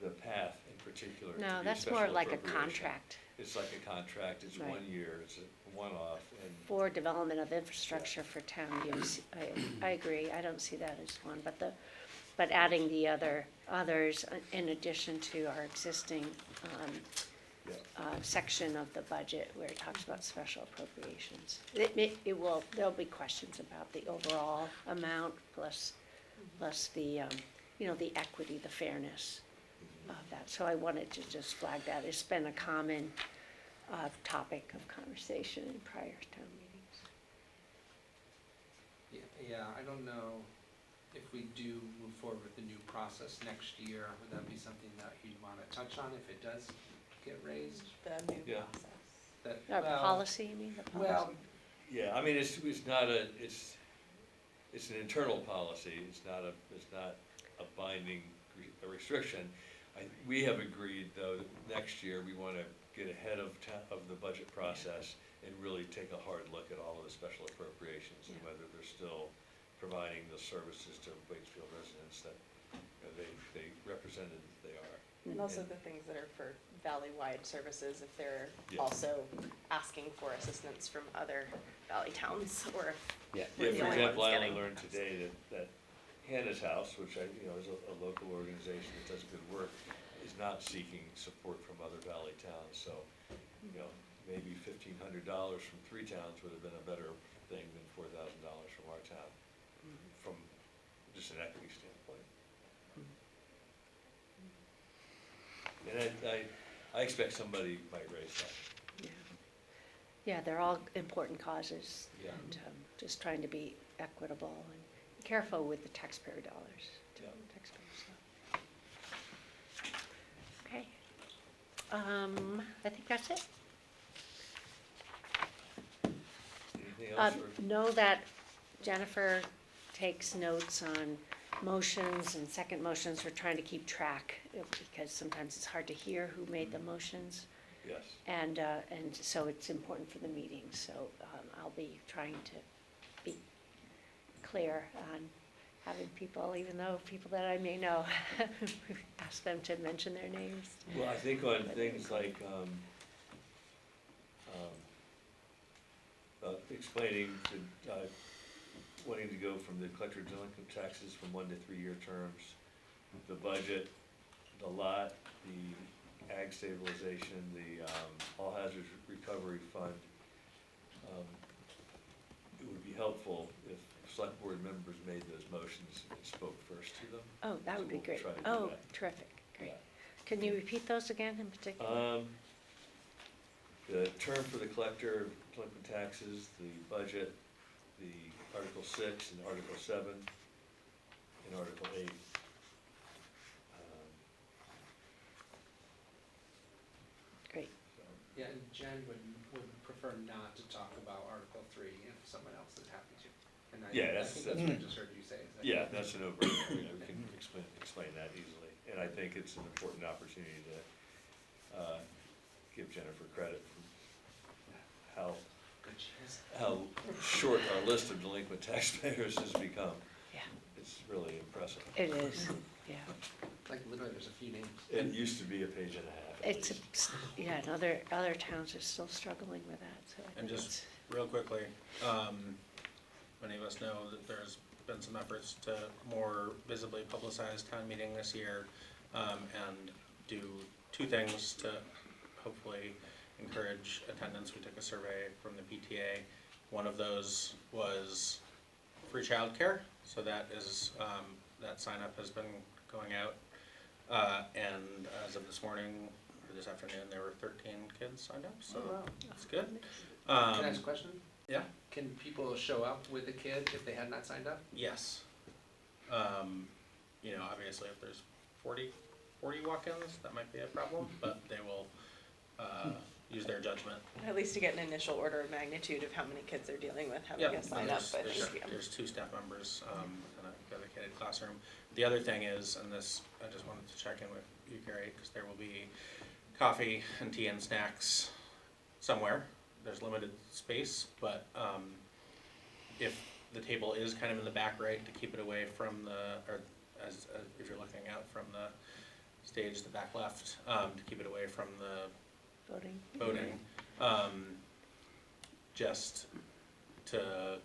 the path in particular to be No, a that's special more like a appropriation. contract It's like a contract, it's Right. 1 year, it's a one-off, and, for development of infrastructure for town use. I agree, I don't see that as one, but adding the others in addition to our existing yeah. section of the budget where it talks about special appropriations. There'll be questions about the overall amount plus the, the equity, the fairness of that. So I wanted to just flag that. It's been a common topic of conversation in prior town meetings. Yeah, I don't know if we do move forward with the new process next year, would that be something that you'd wanna touch on if it does get raised? The new Yeah. process. That, Our well, policy, you mean, the policy? Well, Yeah, I mean, it's not it's an internal policy, it's not a binding a restriction. We have agreed, though, that next year, we wanna get ahead of the budget process and really take a hard look at all of the special appropriations and Yeah. whether they're still providing the services to Waitsfield residents that they represented that they are. And also the things that are for valley-wide services, if they're Yeah. also asking for assistance from other valley towns, or if Yeah. we're Yeah, the for only example, ones I only getting. learned today that Hannah's House, which is a local organization that does good work, is not seeking support from other valley towns, so, maybe $1,500 from 3 towns would have been a better thing than $4,000 from our town, from just an equity standpoint. And I expect somebody might raise that. Yeah. Yeah, they're all important causes. Yeah. And just trying to be equitable and careful with the taxpayer dollars. Yeah. Taxpayers, so. Okay. I think that's it. Anything else? Or- Know that Jennifer takes notes on motions and second motions. We're trying to keep track because sometimes it's hard to hear who made the motions. Yes. And so it's important for the meeting, so I'll be trying to be clear on having people, even though people that I may know, ask them to mention their names. Well, I think on things like, explaining wanting to go from the collector of delinquent taxes from 1 to 3 year terms, the budget, the lot, the ag stabilization, the all hazards recovery fund. It would be helpful if select board members made those motions and spoke first to them. Oh, that So would be we'll great. try to do Oh, that. terrific, great. Yeah. Can you repeat those again in particular? the term for the collector of delinquent taxes, the budget, the Article 6 and Article 7, and Article 8. Great. So, Yeah, and Jen would prefer not to talk about Article 3 if someone else is happy to. And Yeah, I that's- think that's what I just heard you say. Is that- Yeah, that's a no-brainer. We can explain that easily. And I think it's an important opportunity to give Jennifer credit for Good chance. how short our list of delinquent taxpayers has become. Yeah, It's really impressive. it is, yeah. Like literally, there's a few names. It used to be a page and a half. at It's, least. yeah, and other towns are still struggling with that, so I And think just it's, real quickly, many of us know that there's been some efforts to more visibly publicize town meeting this year, and do two things to hopefully encourage attendance. We took a survey from the PTA. One of those was free childcare, so that is, that sign up has been going out. And as of this morning, or this afternoon, there were 13 kids signed up, so that's good. Can I ask a question? Yeah. Can people show up with a kid if they had not signed up? Yes. You know, obviously if there's 40 walk-ins, that might be a problem, but they will, use their judgment. At least to get an initial order of magnitude of how many kids they're dealing with, having Yeah, a sign up, but there's 2 staff members, in a dedicated classroom. The other thing is, and this, I just wanted to check in with you, Gary, because there will be coffee and tea and snacks somewhere. There's limited space, but, if the table is kind of in the back right, to keep it away from the, or as if you're looking out from the stage, the back left, to keep it away from the voting. voting, just to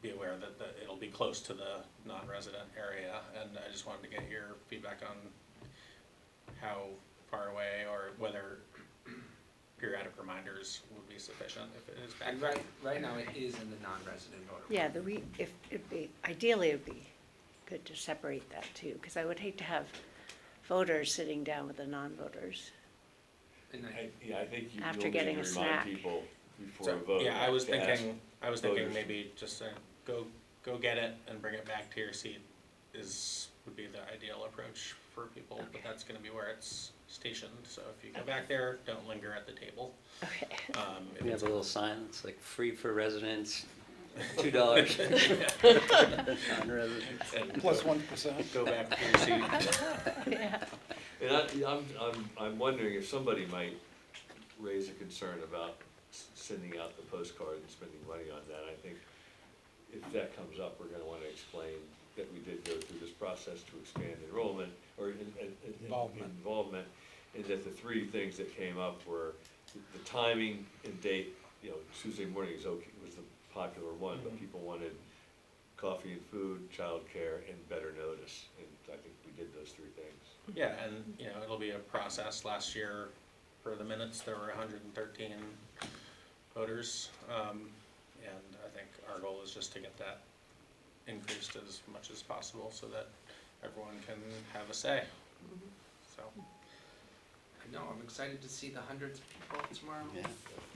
be aware that it'll be close to the non-resident area, and I just wanted to get your feedback on how far away, or whether periodic reminders would be sufficient if it is back. And right now, it is in the non-resident voter. Yeah, if, it'd be, ideally it'd be good to separate that too, because I would hate to have voters sitting down with the non-voters. And I think you After will need getting to a remind snack. people before So, a vote. yeah, I was to ask thinking voters. maybe just go get it and bring it back to your seat would be the ideal approach for people, but that's gonna be where it's stationed, so if you go back there, don't linger at the table. Okay. If We have it's a little sign that's like free for residents, $2. Non-residents. and Plus 1%. go back to your seat. Yeah. And I'm wondering if somebody might raise a concern about sending out the postcard and spending money on that. I think if that comes up, we're gonna wanna explain that we did go through this process to expand enrollment, or involvement, and that the 3 things that came up were the timing and date. You know, Tuesday morning was the popular one, but people wanted coffee and food, childcare, and better notice, and I think we did those 3 things. Yeah, and, you know, it'll be a process. Last year, for the minutes, there were 113 voters, and I think our goal is just to get that increased as much as possible so that everyone can have a say, so. no, I'm excited to see the hundreds of people tomorrow. Yeah.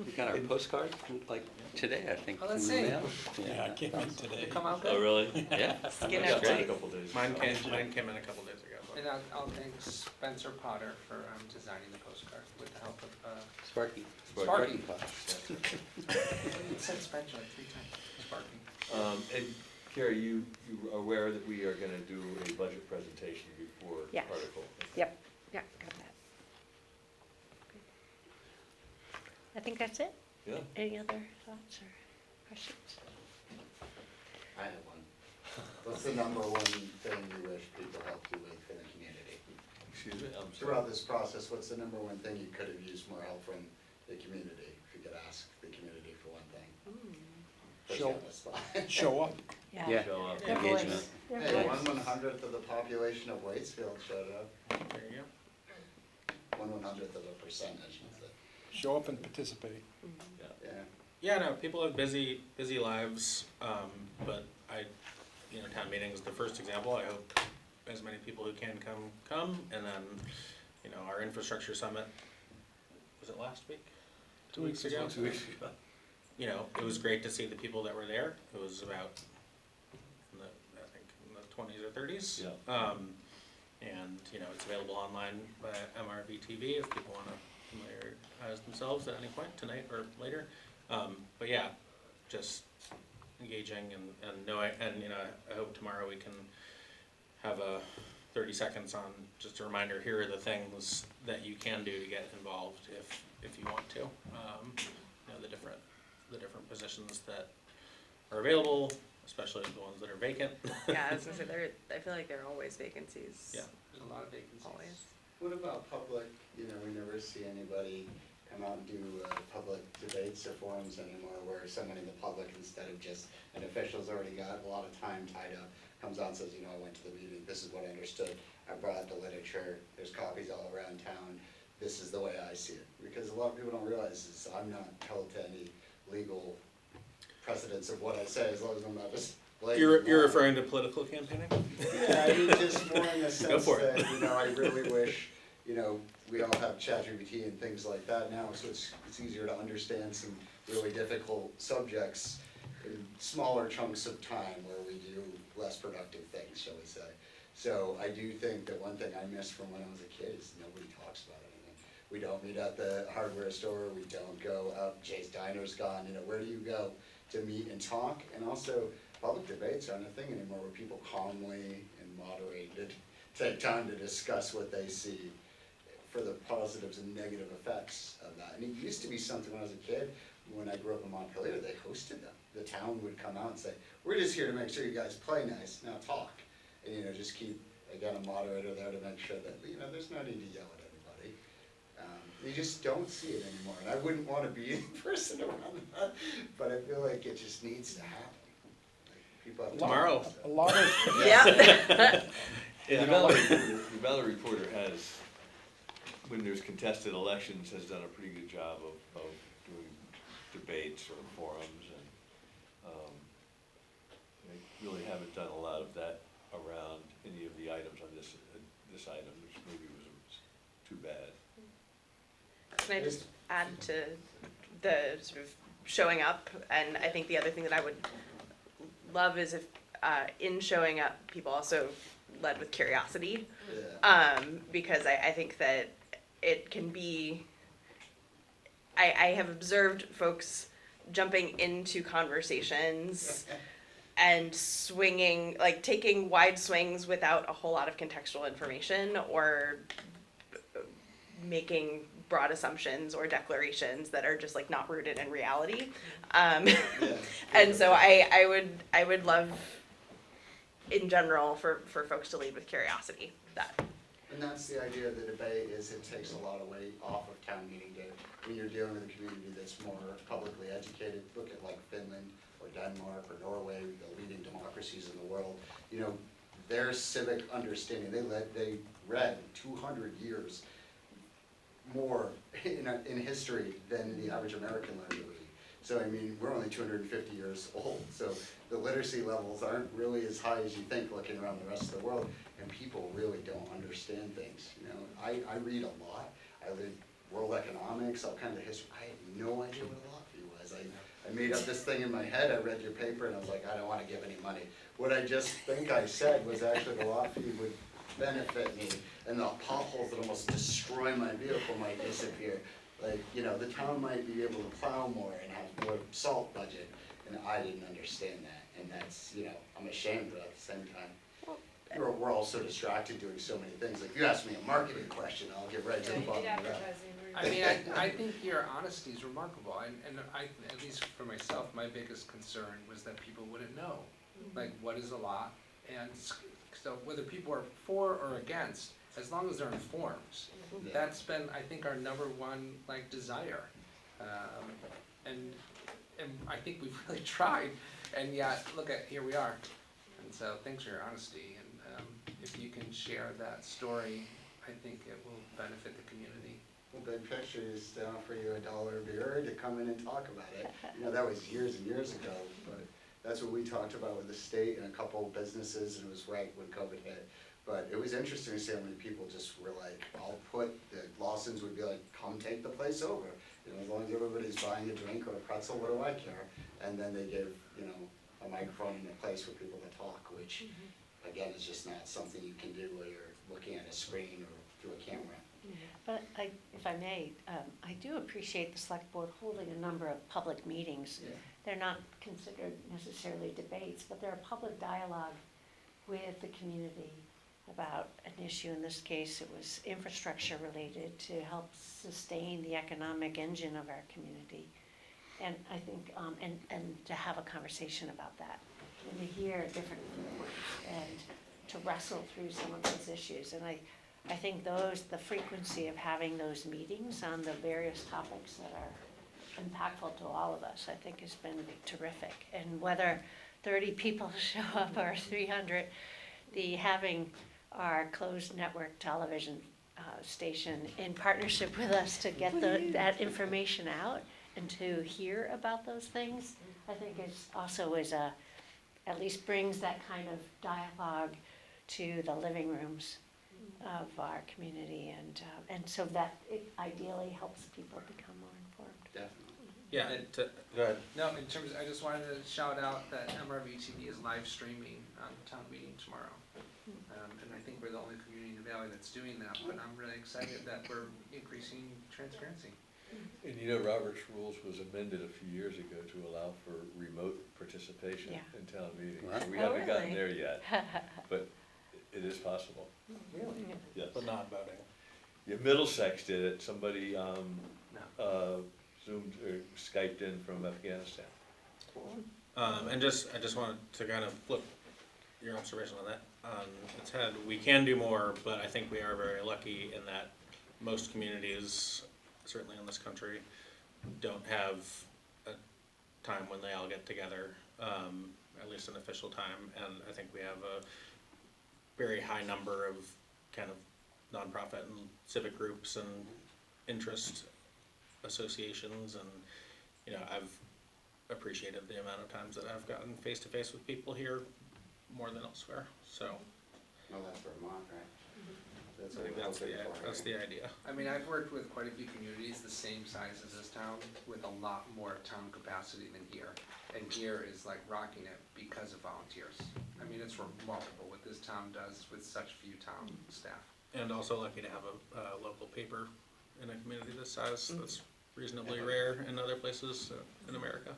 We got our postcard, like, today, I think. Oh, let's from the see. mail. Yeah, I came in today. They come out Oh, good? really? Yeah. Skin I out got mine tight. a couple days. Mine ago. came in a couple days ago, but. And I'll thank Spencer Potter for designing the postcard with the help of, Sparky. Sparky. Pot. it said Spencer like 3 times, Sparky. And Carrie, you are aware that we are gonna do a budget presentation before Yes. article? Yep, yeah, got that. Good. I think that's it. Yeah? Any other thoughts or questions? I have one. What's the number one thing you wish people helped you with in the community? Excuse me, I'm sorry. Throughout this process, what's the number one thing you could have used more help from the community? If you could ask the community for one thing. Put you on the spot. Show up. Yeah. Show up. Their Engagement. voice, their Hey, voice. 1/100th of the population of Waitsfield showed up. There you go. 1/100th of a percentage. Show up and participate. Yeah. Yeah, no, people have busy lives, but town meeting is the first example. I hope as many people who can come, and then, our infrastructure summit was it last week? 2 weeks ago? 2 weeks ago. You know, it was great to see the people that were there. It was about, I think, in the 20s or 30s. Yeah. And, you know, it's available online by MRV TV if people want to familiarize themselves at any point, tonight or later. But yeah, just engaging and knowing, and, you know, I hope tomorrow we can have a 30 seconds on just a reminder, here are the things that you can do to get involved if you want to. You know, the different positions that are available, especially the ones that are vacant. Yeah, I was gonna say, I feel like there are always vacancies. Yeah. There's a lot of vacancies. Always. What about public, you know, we never see anybody come out and do public debates or forums anymore where someone in the public, instead of just an official's already got a lot of time tied up, comes out and says, you know, I went to the meeting, this is what I understood, I brought the literature, there's copies all around town, this is the way I see it. Because a lot of people don't realize is I'm not held to any legal precedence of what I say, as long as I'm not just like. You're referring to political campaigning? Yeah, I mean, just more in the sense for it. that, you know, I really wish, you know, we all have ChatGPT and things like that now, so it's easier to understand some really difficult subjects in smaller chunks of time where we do less productive things, shall we say. So I do think that one thing I missed from when I was a kid is nobody talks about anything. We don't meet at the hardware store, we don't go out, Jay's Diner's gone, you know, where do you go to meet and talk? And also, public debates aren't a thing anymore where people calmly and moderated take time to discuss what they see for the positives and negative effects of that. And it used to be something when I was a kid, when I grew up in Montpelier, they hosted them. The town would come out and say, we're just here to make sure you guys play nice, now talk. And, you know, just keep, again, a moderator there to make sure that, you know, there's no need to yell at anybody. You just don't see it anymore, and I wouldn't want to be the person around that, but I feel like it just needs to happen. Like, people have to Tomorrow. talk about A lot of, Yeah. The Valley Reporter has, when there's contested elections, has done a pretty good job of doing debates or forums, and they really haven't done a lot of that around any of the items on this item, which maybe was too bad. Can I just add to the sort of showing up? And I think the other thing that I would love is if in showing up, people also led with curiosity. Yeah. Because I think that it can be, I have observed folks jumping into conversations and swinging, like taking wide swings without a whole lot of contextual information, or making broad assumptions or declarations that are just like not rooted in reality. And so I would love in general for folks to lead with curiosity. That. And that's the idea of the debate, is it takes a lot of weight off of town meeting day. When you're dealing with a community that's more publicly educated, look at like Finland or Denmark or Norway, the leading democracies in the world. You know, their civic understanding, they read 200 years more in history than the average American learned to read. So I mean, we're only 250 years old, so the literacy levels aren't really as high as you think looking around the rest of the world, and people really don't understand things. You know, I read a lot. I read world economics, all kinds of history. I had no idea what a law fee was. I made up this thing in my head. I read your paper and I was like, I don't want to give any money. What I just think I said was actually the law fee would benefit me, and the potholes that almost destroy my vehicle might disappear. Like, you know, the town might be able to plow more and have more salt budget, and I didn't understand that, and that's, you know, I'm ashamed, but at the same time, we're all so distracted doing so many things. Like, if you ask me a marketing question, I'll get right to the bottom of that. I mean, I think your honesty is remarkable, and I, at least for myself, my biggest concern was that people wouldn't know, like, what is a law, and so whether people are for or against, as long as they're informed, that's been, I think, our number one, like, desire, and I think we've really tried, and yet, look at, here we are, and so thanks for your honesty, and if you can share that story, I think it will benefit the community. Well, big picture is to offer you $1 a beer to come in and talk about it. You know, that was years and years ago, but that's what we talked about with the state and a couple of businesses, and it was right when COVID hit. But it was interesting to see how many people just were like, the Lawsons would be like, come take the place over. You know, as long as everybody's buying a drink or a pretzel, what do I care? And then they give, you know, a microphone and a place for people to talk, which, again, is just not something you can do where you're looking at a screen or through a camera. But if I may, I do appreciate the select board holding a number of public meetings. Yeah. They're not considered necessarily debates, but they're a public dialogue with the community about an issue. In this case, it was infrastructure related to help sustain the economic engine of our community. And I think, and to have a conversation about that, and to hear different viewpoints, and to wrestle through some of those issues. And I think the frequency of having those meetings on the various topics that are impactful to all of us, I think has been terrific. And whether 30 people show up or 300, having our closed network television station in partnership with us to get that information out and to hear about those things, I think at least brings that kind of dialogue to the living rooms of our community, and so that it ideally helps people become more informed. Definitely. Yeah, go ahead. No, in terms, I just wanted to shout out that MRV TV is live streaming town meeting tomorrow. And I think we're the only community in the valley that's doing that, but I'm really excited that we're increasing transparency. And you know, Robert's Rules was amended a few years ago to allow for remote participation Yeah. in town meetings. Right. We Oh, haven't gotten really? there yet, but it is possible. Really? Yes. But not voting. Yeah, Middlesex did it. Somebody No. Zoomed or Skyped in from Afghanistan. And I just wanted to kind of flip your observation on that on its head. We can do more, but I think we are very lucky in that most communities, certainly in this country, don't have a time when they all get together, at least an official time. And I think we have a very high number of kind of nonprofit and civic groups and interest associations, and you know, I've appreciated the amount of times that I've gotten face to face with people here more than elsewhere. So No, that's Vermont, right? That's I what think we're that's hoping for, that's right? the idea. I mean, I've worked with quite a few communities the same size as this town, with a lot more town capacity than here. And here is like rocking it because of volunteers. I mean, it's remarkable what this town does with such few town staff. And also lucky to have a local paper in a community this size. That's reasonably rare in other places in America.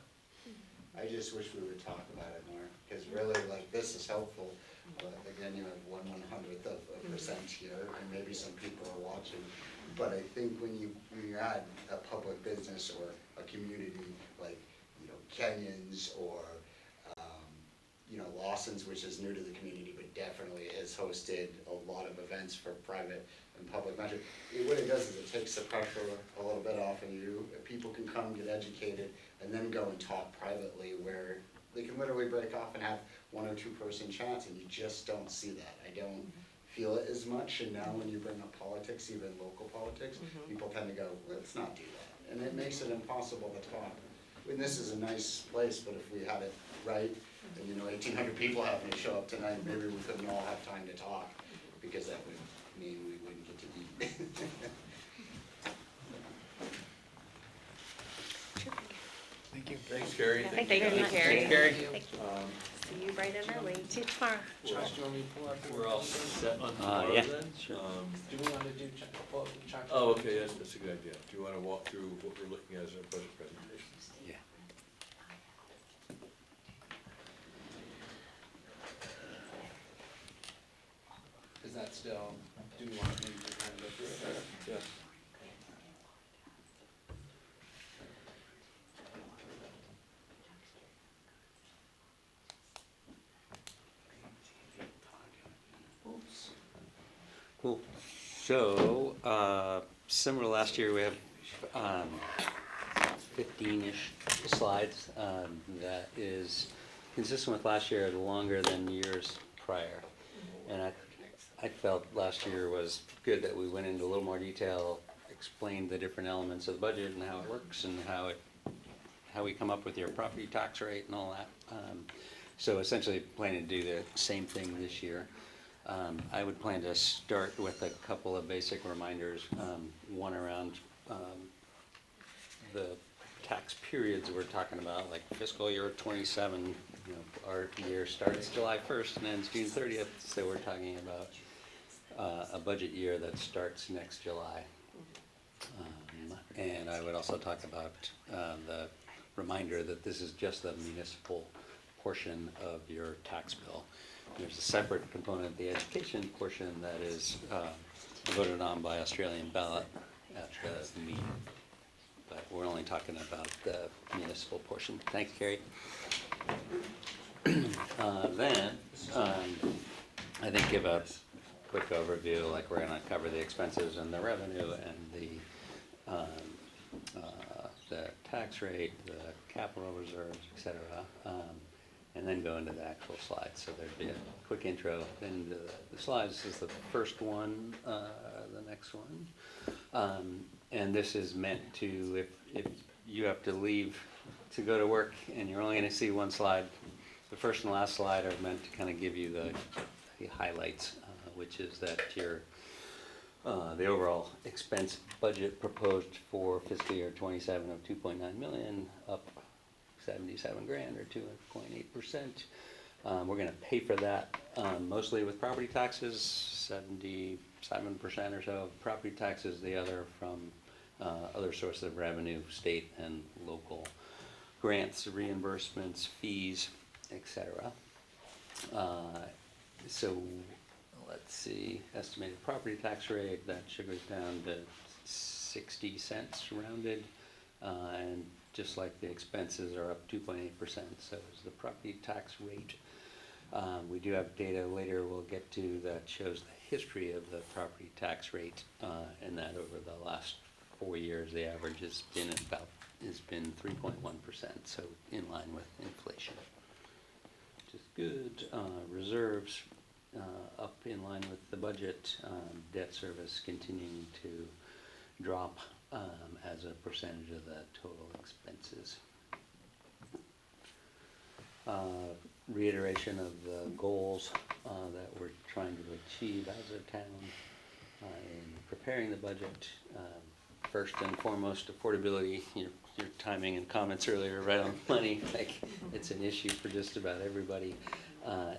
I just wish we would talk about it more, because really, like, this is helpful, but again, you have 1/100th of a percent here, and maybe some people are watching. But I think when you add a public business or a community, like, you know, Kenyans or, you know, Lawson's, which is new to the community, but definitely has hosted a lot of events for private and public venture. What it does is it takes the pressure a little bit off of you. People can come, get educated, and then go and talk privately, where they can literally break off and have 1 or 2 person chats, and you just don't see that. I don't feel it as much, and now when you bring up politics, even local politics, people tend to go, let's not do that. And it makes it impossible to talk. And this is a nice place, but if we had it right, and you know, 1,800 people happen to show up tonight, maybe we couldn't all have time to talk, because that would mean we wouldn't get to eat. Thank you. Thanks, Carrie. Thank Thank you very you, much. Carrie. Gary? Thank you. See you bright and early. See you tomorrow. Josh, do you want me to pull up? We're all set on tomorrow yeah, then? sure. Do we want to do, pull up the chart? Oh, okay, that's a good idea. Do you wanna walk through what we're looking at as our budget presentation? Yeah. Is that still, do we want to maybe kind of go through it? Yes. Oops. Cool. So, similar to last year, we have 15-ish slides. That is consistent with last year, longer than years prior. And I felt last year was good that we went into a little more detail, explained the different elements of the budget and how it works and how we come up with your property tax rate and all that. So essentially planning to do the same thing this year. I would plan to start with a couple of basic reminders, one around the tax periods we're talking about, like fiscal year 27. You know, our year starts July 1st and ends June 30th, so we're talking about a budget year that starts next July. And I would also talk about the reminder that this is just the municipal portion of your tax bill. There's a separate component, the education portion, that is voted on by Australian ballot at the meeting. But we're only talking about the municipal portion. Thanks, Carrie. Then, I think give a quick overview, like we're gonna cover the expenses and the revenue and the tax rate, the capital reserves, et cetera, and then go into the actual slides. So there'd be a quick intro, then the slides. This is the first one, the next one. And this is meant to, if you have to leave to go to work and you're only gonna see one slide, the first and last slide are meant to kind of give you the highlights, which is that your the overall expense budget proposed for fiscal year 27 of 2.9 million, up 77 grand or 2.8%. We're going to pay for that mostly with property taxes, 77% or so of property taxes, the other from other sources of revenue, state and local grants, reimbursements, fees, etc. So let's see, estimated property tax rate, that should go down to 60 cents rounded, and just like the expenses are up 2.8%, so is the property tax rate. We do have data later we'll get to that shows the history of the property tax rate, and that over the last 4 years the average has been 3.1%, so in line with inflation, which is good. Reserves up in line with the budget. Debt service continuing to drop as a percentage of the total expenses. Reiteration of the goals that we're trying to achieve as a town in preparing the budget. First and foremost, affordability. Your timing and comments earlier right on money. Like, it's an issue for just about everybody.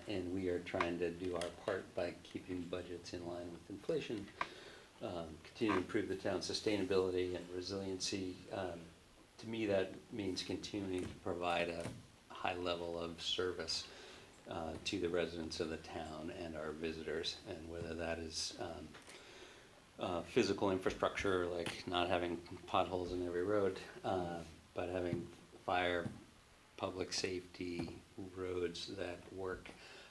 And we are trying to do our part by keeping budgets in line with inflation, continue to improve the town's sustainability and resiliency. To me, that means continuing to provide a high level of service to the residents of the town and our visitors, and whether that is physical infrastructure, like not having potholes in every road, but having fire, public safety, roads that work,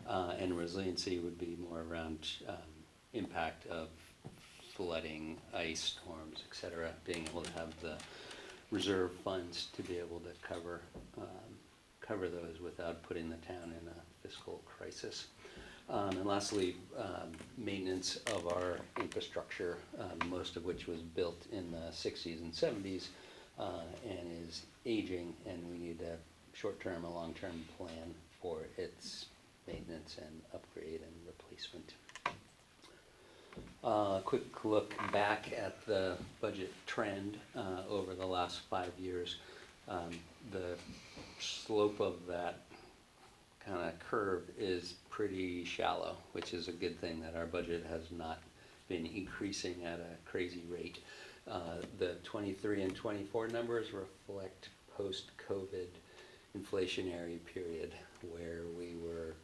and resiliency would be more around impact of flooding, ice storms, etc. Being able to have the reserve funds to be able to cover those without putting the town in a fiscal crisis. And lastly, maintenance of our infrastructure, most of which was built in the 60s and 70s and is aging, and we need a short-term, a long-term plan for its maintenance and upgrade and replacement. Quick look back at the budget trend over the last 5 years. The slope of that kind of curve is pretty shallow, which is a good thing that our budget has not been increasing at a crazy rate. The 23 and 24 numbers reflect post-COVID inflationary period where we were,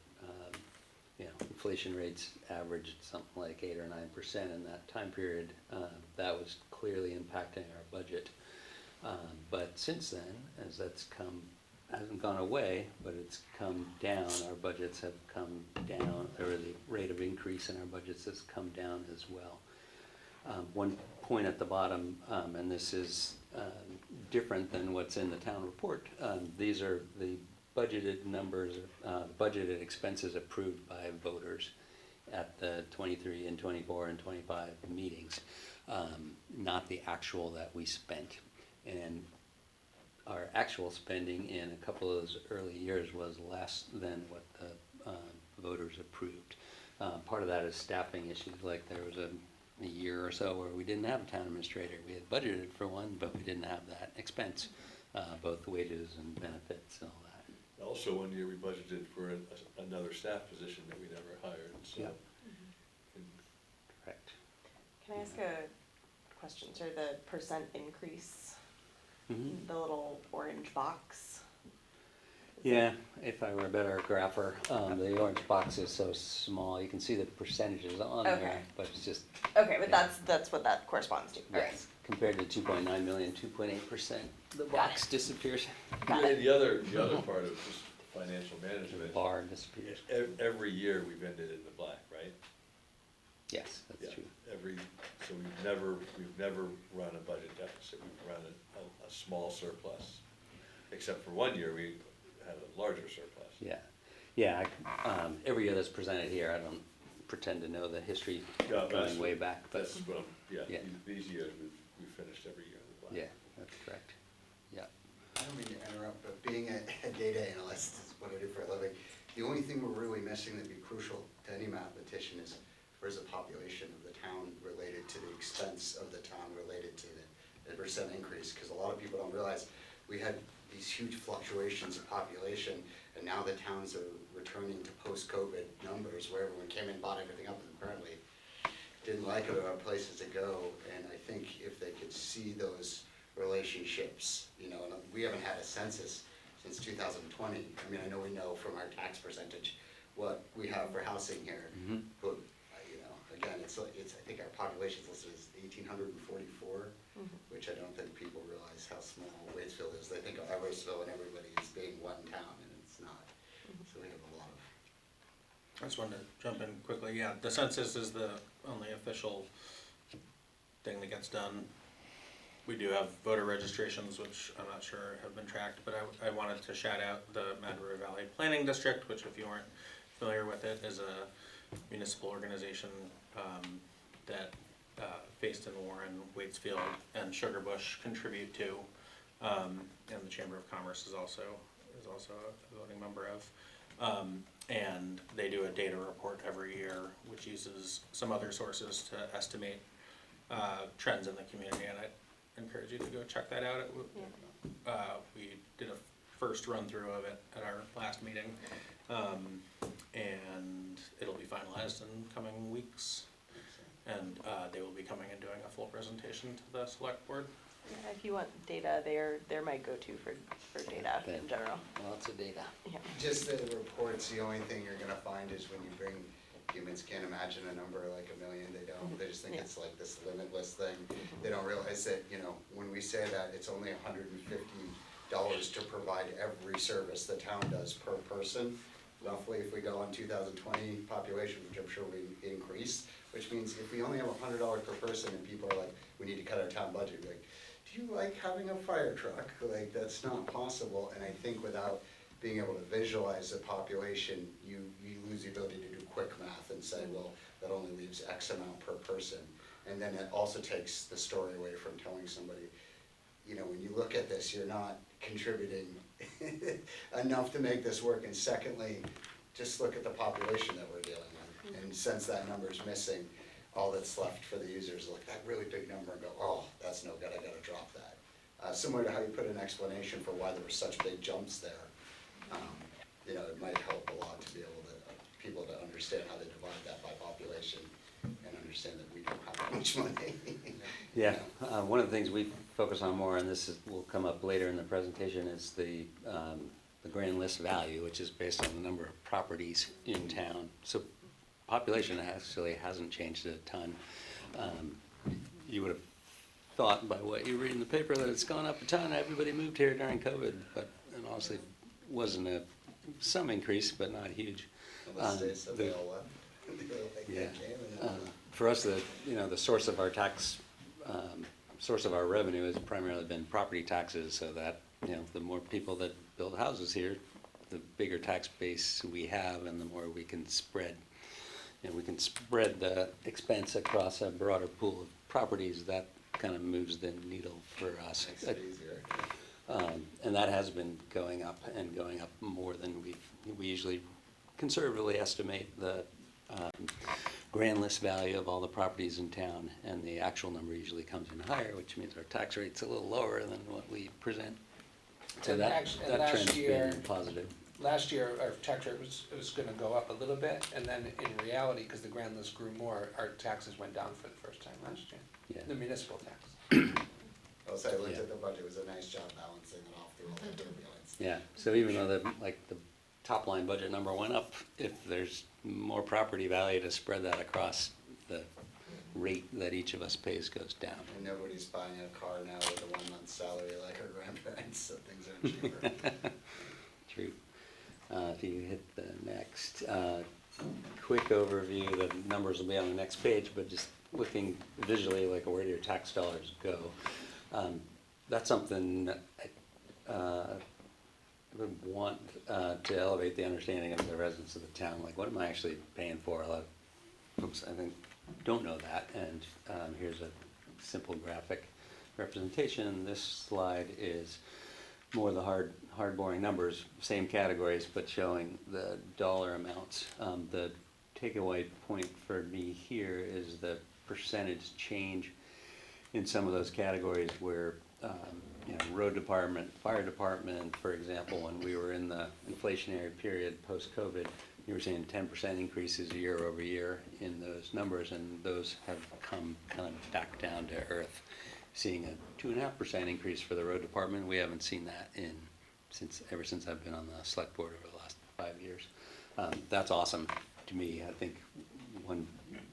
inflation rates averaged something like 8 or 9% in that time period. That was clearly impacting our budget. But since then, as that's hasn't gone away, but it's come down, our budgets have come down, or the rate of increase in our budgets has come down as well. One point at the bottom, and this is different than what's in the town report. These are the budgeted numbers, budgeted expenses approved by voters at the 23 and 24 and 25 meetings, not the actual that we spent. And our actual spending in a couple of those early years was less than what the voters approved. Part of that is staffing issues, like there was a year or so where we didn't have a town administrator. We had budgeted for one, but we didn't have that expense, both wages and benefits and all that. Also, one year we budgeted for another staff position that we never hired, so. Yeah. Correct. Can I ask a question, sir? The percent increase, Mhm. the little orange box? Yeah, if I were a better grapher, the orange box is so small, you can see the percentages on Okay. there, but it's just, Okay, but Yeah. that's what that corresponds to. Alright. yes, compared to 2.9 million, 2.8%, the Got box it. disappears. Got And it. the other part of just financial The management, bar disappears. every year we've ended in the black, right? Yes, that's Yeah, true. so we've never run a budget deficit, we've run a small surplus. Except for one year, we had a larger surplus. Yeah, every year that's presented here, I don't pretend to know the history Yeah, going way back, but, That's what, Yeah. these years, we've finished every year in the black. yeah, that's correct. Yeah. I don't mean to interrupt, but being a data analyst is what I do for a living. The only thing we're really missing that'd be crucial to any mathematician is where's the population of the town related to the expense of the town related to the percent increase? Because a lot of people don't realize we had these huge fluctuations in population, and now the towns are returning to post-COVID numbers where everyone came in, bought everything up, and apparently didn't like it or had places to go. And I think if they could see those relationships, and we haven't had a census since 2020. I mean, I know from our tax percentage what we have for housing here, Mhm. but, again, it's, I think our population's listed as 1,844, which I don't think people realize how small Waitsfield is. They think of Everettsville and everybody as being one town, and it's not. So we have a lot of. I just wanted to jump in quickly. Yeah, the census is the only official thing that gets done. We do have voter registrations, which I'm not sure have been tracked, but I wanted to shout out the Mad River Valley Planning District, which, if you aren't familiar with it, is a municipal organization that Facein, Warren, Waitsfield, and Sugarbush contribute to, and the Chamber of Commerce is also a voting member of. And they do a data report every year, which uses some other sources to estimate trends in the community, and I'd encourage you to go check that out. We did a first run-through of it at our last meeting, and it'll be finalized in coming weeks. And they will be coming and doing a full presentation to the select board. Yeah, if you want data, they're my go-to for data in general. Lots of data. Yeah. Just the reports, the only thing you're gonna find is when you bring, humans can't imagine a number like 1 million, they don't, they just think Yeah. it's like this limitless thing. They don't realize that, when we say that, it's only $150 to provide every service the town does per person. Roughly, if we go on 2020 population, which I'm sure we increase, which means if we only have $100 per person and people are like, we need to cut our town budget, like, do you like having a fire truck? Like, that's not possible, and I think without being able to visualize the population, you lose the ability to do quick math and say, well, that only leaves X amount per person. And then it also takes the story away from telling somebody, when you look at this, you're not contributing enough to make this work. And secondly, just look at the population that we're dealing with. And since that number's missing, all that's left for the users is like that really big number and go, oh, that's no good, I gotta drop that. Similar to how you put an explanation for why there were such big jumps there. It might help a lot to be able to, people to understand how they divide that by population and understand that we don't have that much money. Yeah, one of the things we focus on more, and will come up later in the presentation, is the grand list value, which is based on the number of properties in town. So population actually hasn't changed a ton. You would have thought by what you read in the paper that it's gone up a ton. Everybody moved here during COVID, but it honestly wasn't some increase, but not huge. Unless they said they all left. They were like, Yeah. they came and then- For us, the source of our source of our revenue has primarily been property taxes, so that, the more people that build houses here, the bigger tax base we have and the more we can spread. We can spread the expense across a broader pool of properties. That kind of moves the needle for us. Makes it easier. And that has been going up and going up more than we usually conservatively estimate the grand list value of all the properties in town, and the actual number usually comes in higher, which means our tax rate's a little lower than what we present. So And that, actu- and that last trend's year- been positive. Last year, our tax rate was gonna go up a little bit, and then in reality, because the grand list grew more, our taxes went down for the first time last year. Yeah. The municipal tax. I'll say, I looked Yeah. at the budget, it was a nice job balancing it off through all that turbulence. Yeah, so even though the top line budget number went up, if there's more property value to spread that across, the rate that each of us pays goes down. And nobody's buying a car now with a 1 month salary like our grandparents, so things aren't cheaper. True. If you hit the next, quick overview, the numbers will be on the next page, but just looking visually, like where do your tax dollars go? That's something that I would want to elevate the understanding of the residents of the town, like what am I actually paying for? A lot of folks, I think, don't know that, and here's a simple graphic representation. This slide is more the hard boring numbers, same categories, but showing the dollar amounts. The takeaway point for me here is the percentage change in some of those categories where, road department, fire department, for example, when we were in the inflationary period post-COVID, you were seeing 10% increases year over year in those numbers, and those have come kind of back down to earth. Seeing a 2.5% increase for the road department, we haven't seen that ever since I've been on the select board over the last 5 years. That's awesome to me. I think when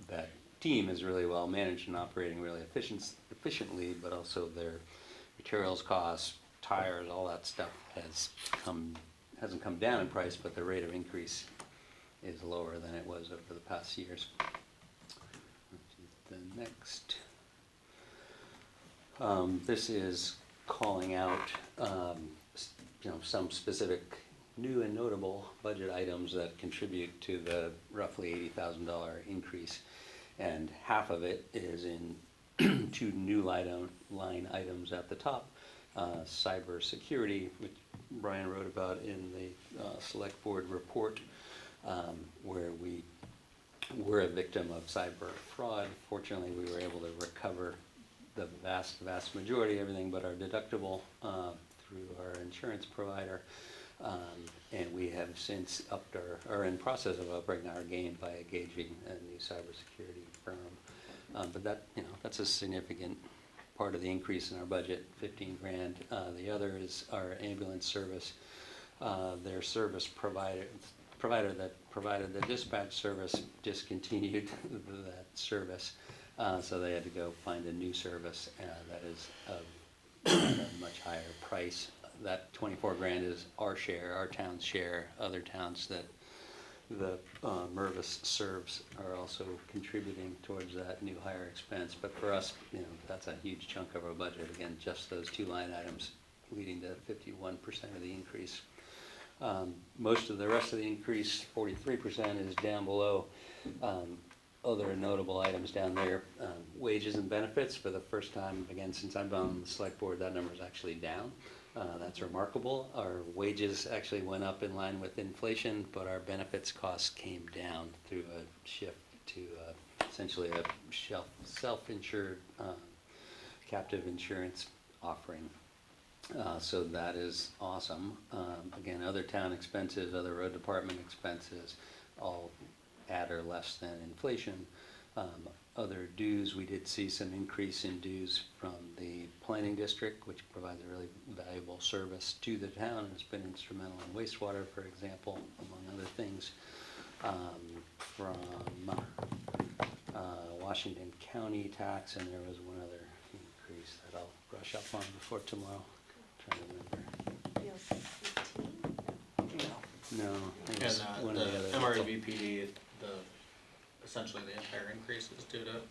that team is really well managed and operating really efficiently, but also their materials costs, tires, all that stuff hasn't come down in price, but the rate of increase is lower than it was over the past years. The next. This is calling out, some specific new and notable budget items that contribute to the roughly $80,000 increase. And half of it is in two new line items at the top. Cyber security, which Brian wrote about in the select board report, where we were a victim of cyber fraud. Fortunately, we were able to recover the vast majority of everything but our deductible through our insurance provider. And we have since are in process of upping our game by engaging a new cybersecurity firm. But that's a significant part of the increase in our budget, 15 grand. The other is our ambulance service. Their service provider that provided the dispatch service discontinued that service. So they had to go find a new service that is of a much higher price. That 24 grand is our share, our town's share. Other towns that the Mervis serves are also contributing towards that new higher expense. But for us, that's a huge chunk of our budget. Again, just those two line items leading to 51% of the increase. Most of the rest of the increase, 43%, is down below. Other notable items down there, wages and benefits. For the first time, again, since I've been on the select board, that number is actually down. That's remarkable. Our wages actually went up in line with inflation, but our benefits costs came down through a shift to essentially a self-insured captive insurance offering. So that is awesome. Again, other town expenses, other road department expenses, all at or less than inflation. Other dues, we did see some increase in dues from the planning district, which provides a really valuable service to the town and has been instrumental in wastewater, for example, among other things. From Washington County tax, and there was one other increase that I'll brush up on before tomorrow. I'm trying to remember. No, it was And one of the the other. MREVPD, essentially the entire increase is due to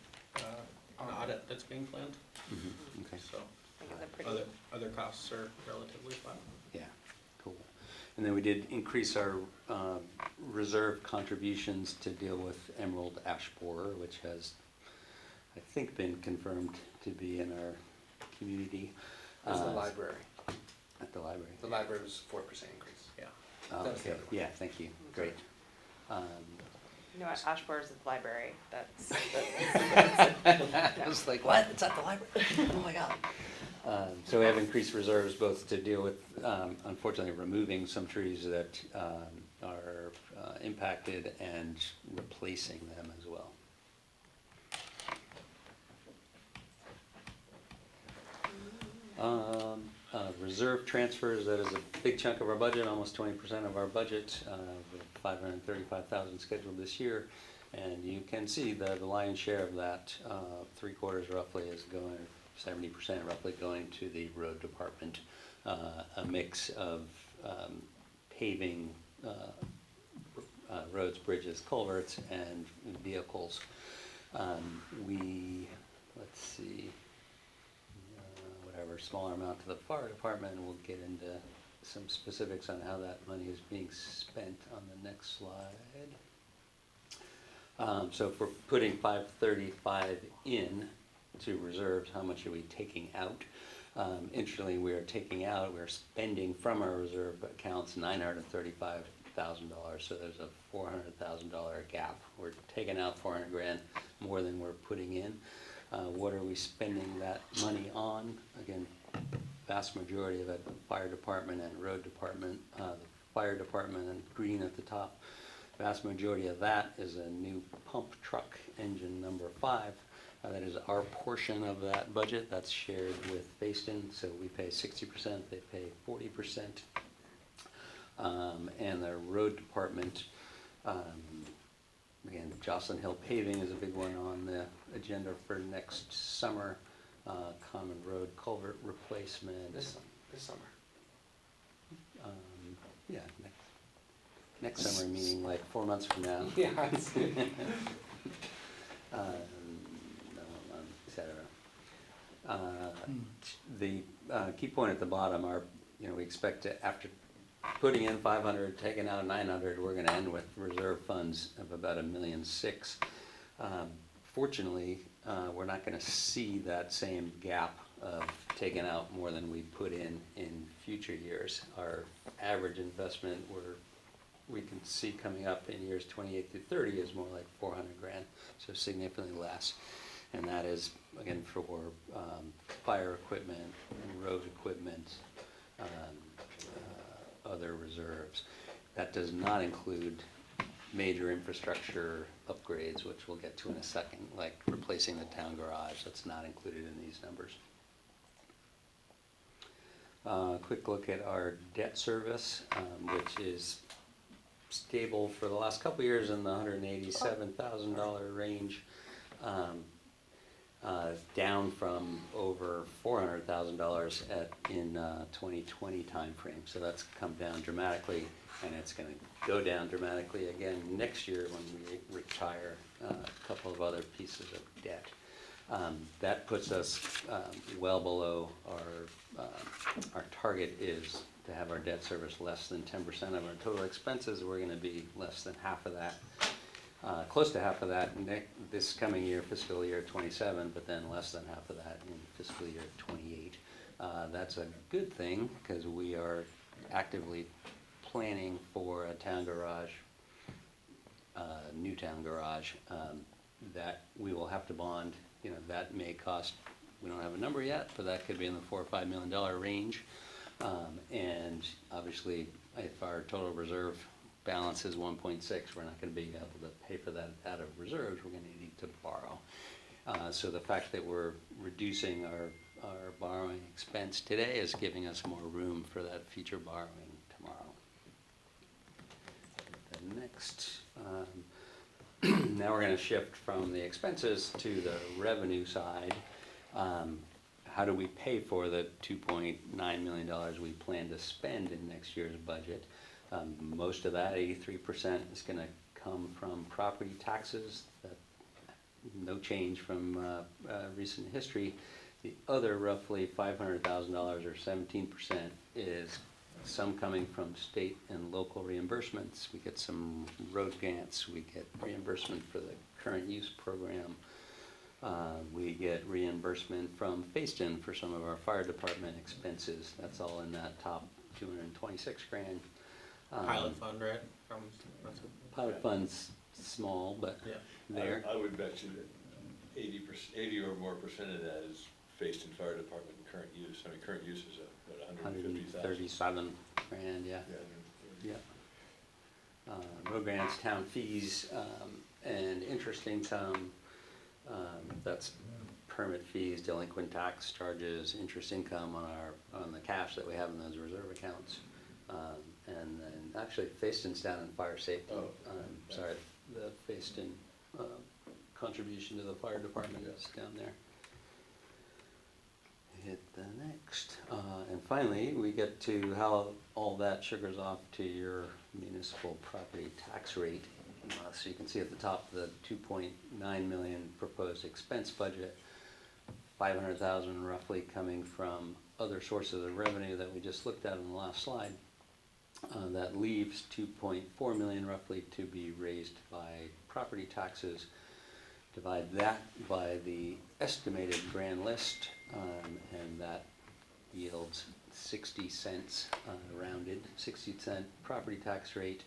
an audit that's being planned. Okay. So I think it's a pretty. other costs are relatively flat. Yeah, cool. And then we did increase our reserve contributions to deal with emerald ash borer, which has, I think, been confirmed to be in our community. It's the library. At the library. The library was 4% increase. Yeah. Oh, That was the okay, other one. yeah, thank you, great. You know what, Ashmore is at the library, that's, I was like, what? It's at the library? Oh my God. So we have increased reserves both to deal with, unfortunately, removing some trees that are impacted and replacing them as well. Reserve transfers, that is a big chunk of our budget, almost 20% of our budget, with 535,000 scheduled this year. And you can see that the lion's share of that, 3/4 roughly is going, 70% roughly going to the road department. A mix of paving, roads, bridges, culverts, and vehicles. Let's see, whatever smaller amount to the fire department, and we'll get into some specifics on how that money is being spent on the next slide. So if we're putting 535 in to reserves, how much are we taking out? Interestingly, we're spending from our reserve accounts $935,000, so there's a $400,000 gap. We're taking out 400 grand more than we're putting in. What are we spending that money on? Again, vast majority of it, fire department and road department. The fire department in green at the top. Vast majority of that is a new pump truck, engine number 5. That is our portion of that budget. That's shared with Facein, so we pay 60%, they pay 40%. And the road department, again, Jocelyn Hill paving is a big one on the agenda for next summer. Common road culvert replacement. This summer. Yeah, next summer, meaning like 4 months from now. Yeah. It's Et cetera. The key point at the bottom are, we expect to, after putting in 500, taking out 900, we're going to end with reserve funds of about $1.6 million. Fortunately, we're not going to see that same gap of taking out more than we put in future years. Our average investment we can see coming up in years 28 through 30 is more like 400 grand, so significantly less. And that is, again, for fire equipment, road equipment, other reserves. That does not include major infrastructure upgrades, which we'll get to in a second, like replacing the town garage. That's not included in these numbers. Quick look at our debt service, which is stable for the last couple of years in the $187,000 range, down from over $400,000 in 2020 timeframe. So that's come down dramatically, and it's going to go down dramatically again next year when we retire a couple of other pieces of debt. That puts us well below our target is to have our debt service less than 10% of our total expenses. We're going to be less than half of that, close to half of that this coming year, fiscal year 27, but then less than half of that in fiscal year 28. That's a good thing because we are actively planning for a town garage, new town garage, that we will have to bond. That may cost, we don't have a number yet, but that could be in the $4 or $5 million range. And obviously, if our total reserve balance is 1.6, we're not going to be able to pay for that out of reserves. We're going to need to borrow. So the fact that we're reducing our borrowing expense today is giving us more room for that future borrowing tomorrow. The next, now we're going to shift from the expenses to the revenue side. How do we pay for the $2.9 million we plan to spend in next year's budget? Most of that, 83%, is going to come from property taxes. No change from recent history. The other roughly $500,000 or 17% is some coming from state and local reimbursements. We get some road grants. We get reimbursement for the current use program. We get reimbursement from Facein for some of our fire department expenses. That's all in that top 226 grand. Pilot fund, right? Pilot funds small, but Yeah. there. I would bet you that 80 or more percent of that is Facein Fire Department current use. I mean, current use is what, 150,000? 137 grand, yeah. Yeah. Yeah. Road grants, town fees, and interest income, that's permit fees, delinquent tax charges, interest income on the cash that we have in those reserve accounts. And then, actually, Facein's down in fire safety. Oh, Sorry, the Facein contribution to the fire department is down there. Hit the next. And finally, we get to how all that sugars off to your municipal property tax rate. So you can see at the top, the 2.9 million proposed expense budget, 500,000 roughly coming from other sources of revenue that we just looked at on the last slide. That leaves 2.4 million roughly to be raised by property taxes. Divide that by the estimated grand list, and that yields 60 cents rounded, 60-cent property tax rate.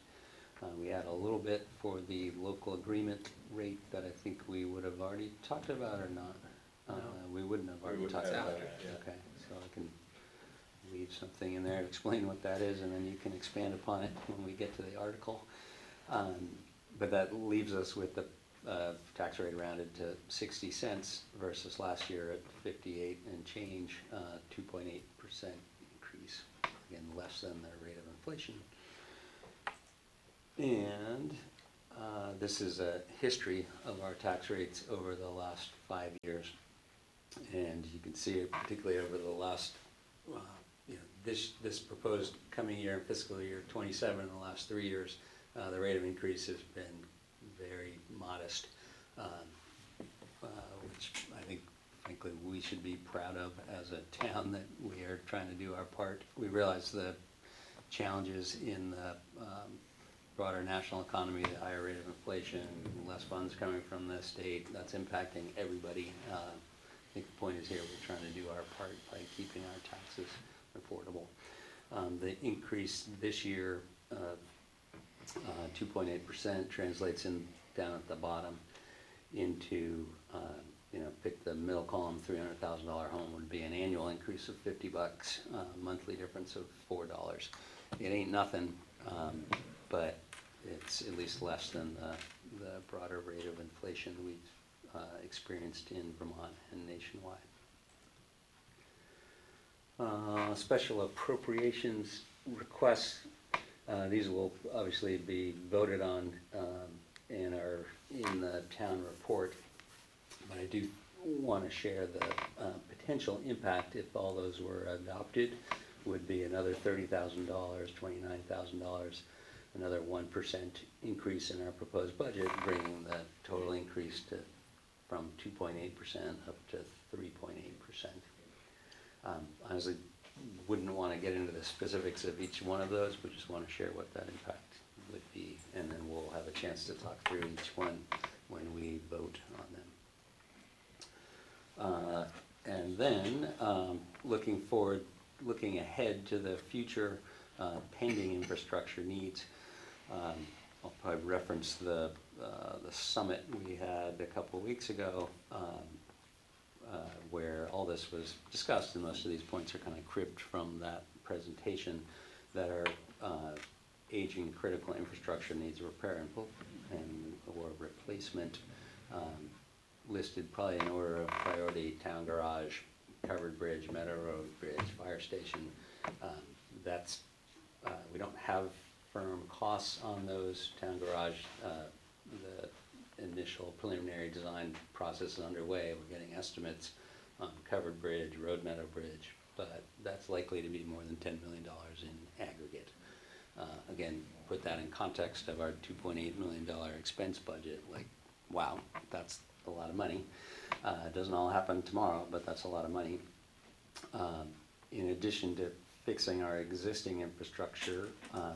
We add a little bit for the local agreement rate that I think we would have already talked about or not. We wouldn't have already talked about it. Okay, so I can leave something in there to explain what that is, and then you can expand upon it when we get to the article. But that leaves us with the tax rate rounded to 60 cents versus last year at 58 and change, 2.8% increase. Again, less than the rate of inflation. And this is a history of our tax rates over the last 5 years. And you can see it particularly over the last, this proposed coming year in fiscal year 27, in the last 3 years, the rate of increase has been very modest, which I think, frankly, we should be proud of as a town, that we are trying to do our part. We realize the challenges in the broader national economy, the higher rate of inflation, less funds coming from the state, that's impacting everybody. I think the point is here, we're trying to do our part by keeping our taxes affordable. The increase this year, 2.8%, translates in down at the bottom into, pick the middle column, $300,000 home would be an annual increase of $50, monthly difference of $4. It ain't nothing, but it's at least less than the broader rate of inflation we've experienced in Vermont and nationwide. Special appropriations requests, these will obviously be voted on and are in the town report, but I do want to share the potential impact if all those were adopted would be another $30,000, $29,000, another 1% increase in our proposed budget, bringing the total increase from 2.8% up to 3.8%. Honestly, wouldn't want to get into the specifics of each one of those, but just want to share what that impact would be, and then we'll have a chance to talk through each one when we vote on them. And then, looking ahead to the future pending infrastructure needs, I'll probably reference the summit we had a couple of weeks ago, where all this was discussed, and most of these points are kind of cribbed from that presentation, that are aging critical infrastructure needs repair or replacement, listed probably in order of priority: town garage, covered bridge, Meadow Road bridge, fire station. We don't have firm costs on those. Town garage, the initial preliminary design process is underway. We're getting estimates on covered bridge, Road Meadow Bridge, but that's likely to be more than $10 million in aggregate. Again, put that in context of our $2.8 million expense budget. Like, wow, that's a lot of money. It doesn't all happen tomorrow, but that's a lot of money. In addition to fixing our existing infrastructure,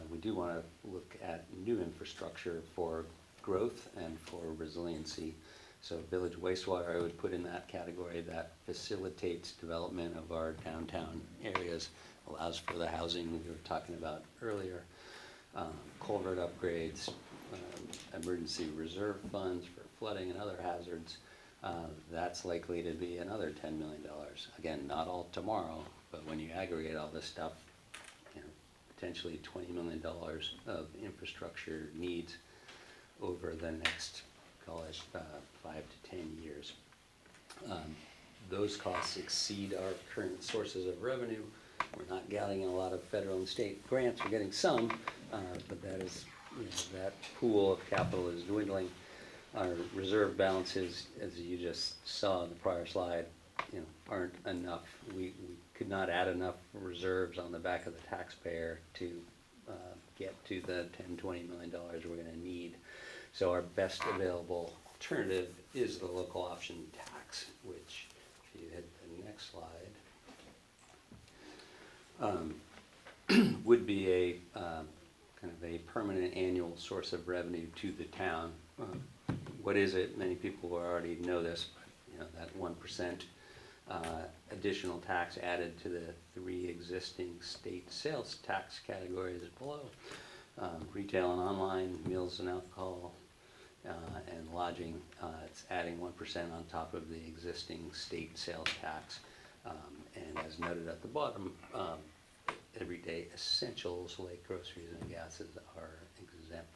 we do want to look at new infrastructure for growth and for resiliency. So village wastewater I would put in that category. That facilitates development of our downtown areas, allows for the housing we were talking about earlier. Culvert upgrades, emergency reserve funds for flooding and other hazards, that's likely to be another $10 million. Again, not all tomorrow, but when you aggregate all this stuff, you know, potentially $20 million of infrastructure needs over the next, call it, 5 to 10 years. Those costs exceed our current sources of revenue. We're not getting a lot of federal and state grants. We're getting some, but that is, you know, that pool of capital is dwindling. Our reserve balances, as you just saw in the prior slide, you know, aren't enough. We could not add enough reserves on the back of the taxpayer to get to the $10–20 million we're going to need. So our best available alternative is the local option tax, which, if you hit the next slide, would be a kind of a permanent annual source of revenue to the town. What is it? Many people already know this, but you know, that 1% additional tax added to the 3 existing state sales tax categories below. Retail and online, meals and alcohol, and lodging. It's adding 1% on top of the existing state sales tax. And as noted at the bottom, everyday essentials like groceries and gases are exempt.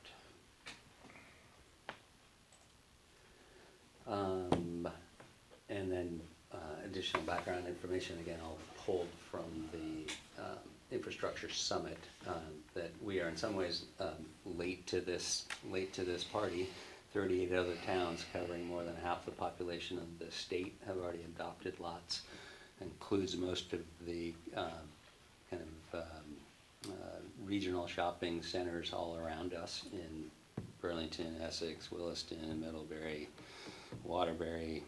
And then additional background information, again, all pulled from the infrastructure summit, that we are in some ways late to this party. 38 other towns covering more than half the population of the state have already adopted lots. Includes most of the kind of regional shopping centers all around us in Burlington, Essex, Williston, Middlebury, Waterbury,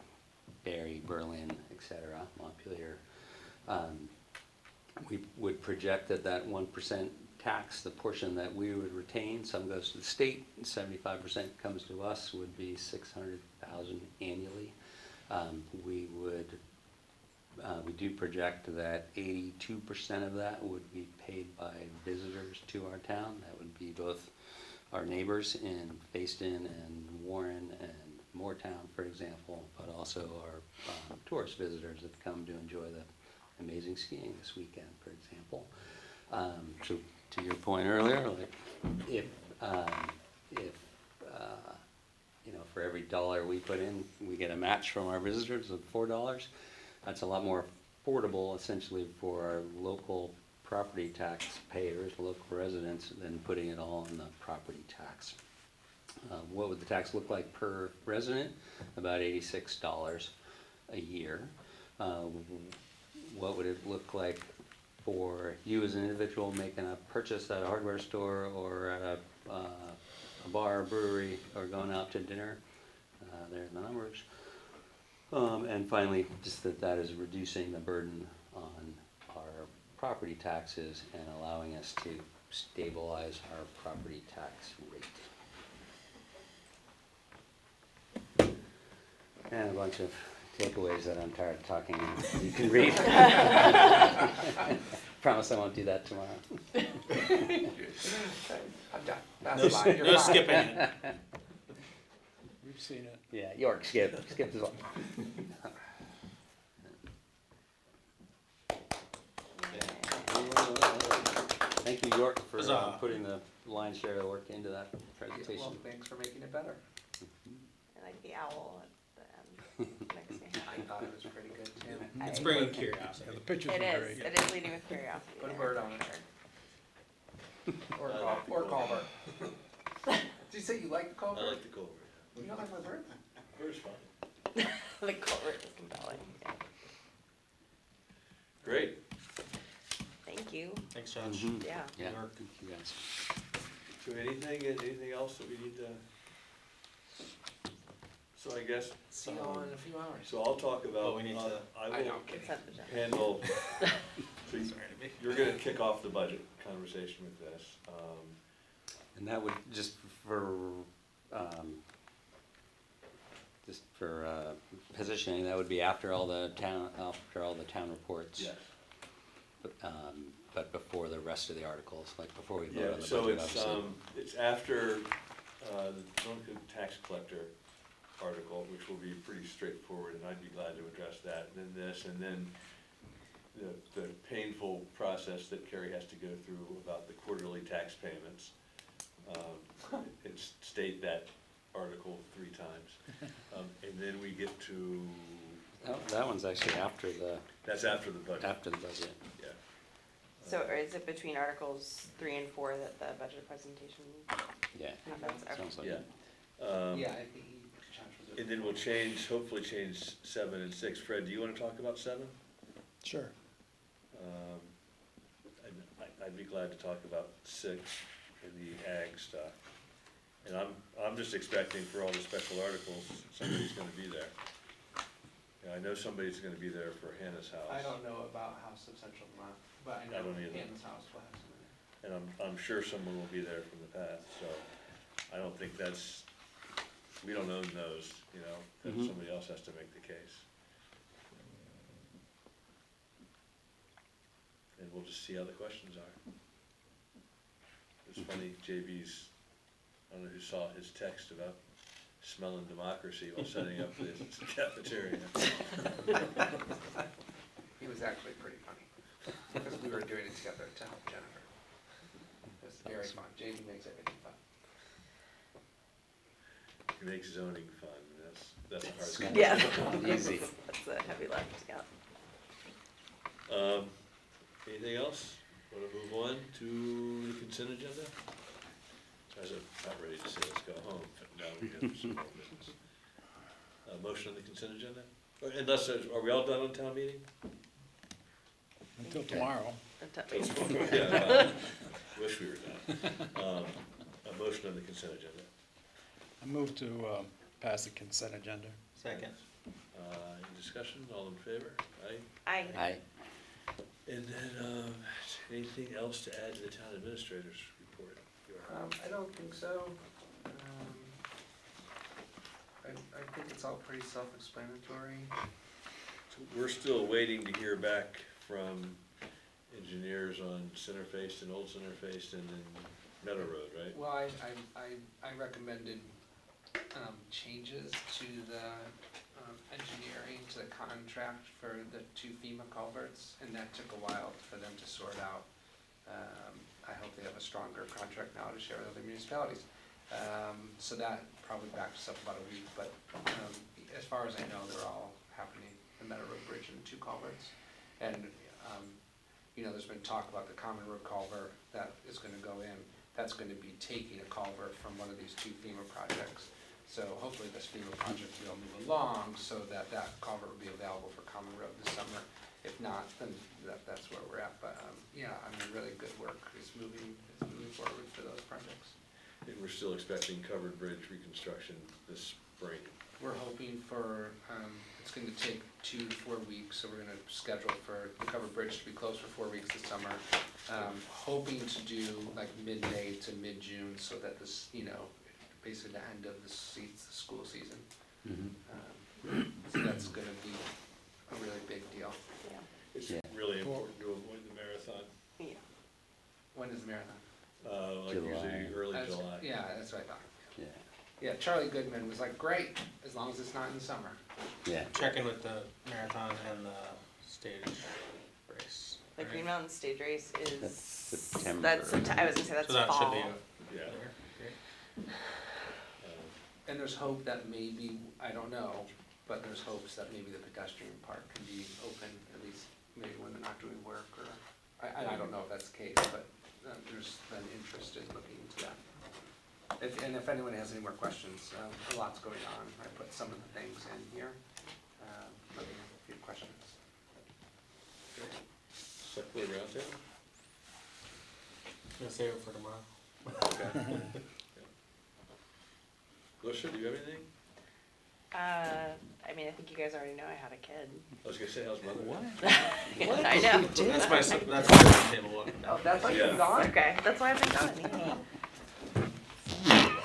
Barry, Berlin, etc., Montpelier. We would project that 1% tax, the portion that we would retain, some goes to the state, 75% comes to us, would be $600,000 annually. We do project that 82% of that would be paid by visitors to our town. That would be both our neighbors in Facein and Warren and Moortown, for example, but also our tourist visitors that come to enjoy the amazing skiing this weekend, for example. So to your point earlier, like if you know, for every $1 we put in, we get a match from our visitors of $4. That's a lot more affordable, essentially, for our local property tax payers, local residents, than putting it all on the property tax. What would the tax look like per resident? About $86 a year. What would it look like for you as an individual making a purchase at a hardware store or at a bar or brewery or going out to dinner? There are the numbers. And finally, just that is reducing the burden on our property taxes and allowing us to stabilize our property tax rate. And a bunch of takeaways that I'm tired of talking. You can read. Promise I won't do that tomorrow. I'm done. That's fine. You're No fine. skipping it. We've seen it. Yeah, York, skip as well. Thank you, York, for Huzzah. putting the lion's share of the work into that Well, presentation. thanks for making it better. I like the owl at the end. Makes me happy. I thought it was pretty good too. It's bringing curiosity. Yeah, the pictures It are is. great. It is leading with curiosity. Put a there, bird on for it. sure. Or Culver. Did you say you like the Culver? I like the Culver. You don't like my bird? Culver's fine. The culvert is compelling. Yeah. Great. Thank you. Thanks, Josh. Mhm. Yeah. Yeah, York. thank you guys. So anything else that we need to? So I guess, See you all in a few hours. so I'll talk about, Oh, we need to- I I know, will I'm kidding. Consent agenda. handle, so Sorry to be. you're gonna kick off the budget conversation with this. And that would, just for positioning, that would be after all the town reports. Yes. But before the rest of the articles, like before we vote Yeah, on the so budget, obviously. it's after the delinquent tax collector article, which will be pretty straightforward, and I'd be glad to address that, and then this, and then the painful process that Carrie has to go through about the quarterly tax payments. And state that article 3 times. And then we get to, Oh, that one's actually after the budget, budget. yeah. So, or is it between Articles 3 and 4 that the budget presentation Yeah, happens? Okay. sounds like Yeah. it. Yeah, I think Josh was. And then we'll hopefully change 7 and 6. Fred, do you wanna talk about 7? Sure. I'd be glad to talk about 6 and the ag stuff. And I'm just expecting for all the special articles, somebody's gonna be there. Yeah, I know somebody's gonna be there for Hannah's house. I don't know about House of Central Vermont, but I I know don't either. Hannah's house will have some in it. And I'm sure someone will be there from the past, so I don't think we don't own those, you know, that Mhm. somebody else has to make the case. And we'll just see how the questions are. It's funny, JB's, I don't know who saw his text about smelling democracy while setting up the cafeteria. He was actually pretty funny, because we were doing it together to help Jennifer. It was very fun, JD makes everything fun. He makes zoning fun, that's a hard thing. Yeah. Easy. That's a heavy lift, yeah. Anything else? Want to move on to the consent agenda? Guys are not ready to say let's go home, but now we have some more business. Motion on the consent agenda? Unless, are we all done on town meeting? Until tomorrow. Yeah, wish we were done. A motion on the consent agenda. I move to pass the consent agenda. Second. Any discussion? All in favor? Aye? Aye. Aye. And then, anything else to add to the town administrator's report? I don't think so. I think it's all pretty self-explanatory. So we're still waiting to hear back from engineers on Centerface and Old Centerface and then Meadow Road, right? Well, I recommended changes to the engineering, to the contract for the 2 FEMA culverts, and that took a while for them to sort out. I hope they have a stronger contract now to share with other municipalities. So that probably backs us up about a week, but as far as I know, they're all happening, the Meadow Road Bridge and the 2 culverts. And, you know, there's been talk about the Common Road culvert that is gonna go in. That's gonna be taking a culvert from one of these 2 FEMA projects. So hopefully this FEMA project will move along so that that culvert will be available for Common Road this summer. If not, then that's where we're at. But, yeah, I mean, really good work is moving forward for those projects. And we're still expecting covered bridge reconstruction this spring. We're hoping for, it's gonna take 2 to 4 weeks, so we're gonna schedule for the covered bridge to be closed for 4 weeks this summer. Hoping to do like mid-May to mid-June, so that this, you know, basically the end of the school season. So that's gonna be a really big deal. Yeah. It's Yeah. really important to avoid the marathon, Yeah. When is the marathon? like July. usually early That's- July. Yeah, that's what I thought. Yeah, Yeah, Charlie Goodman was like, great, as long as it's not in the summer. yeah. Checking with the marathon and the stage race. The right? Green Mountain Stage Race is. That's September. That's I was gonna say that's So that fall. should be Yeah. there. Great. And there's hope that maybe, I don't know, but there's hopes that maybe the pedestrian park can be open, at least maybe when they're not doing work, or, I don't know if that's the case, but there's been interest in looking into that. If anyone has any more questions, a lot's going on, I put some of the things in here, let me know if you have questions. Select board roundtable? Gonna save it for tomorrow. Okay. Lucia, do you have anything? I mean, I think you guys already know I had a kid. I was gonna say, how's mother? What? I know. That's my table. Oh, that's why Yeah. you're gone? Okay, that's why I've been gone.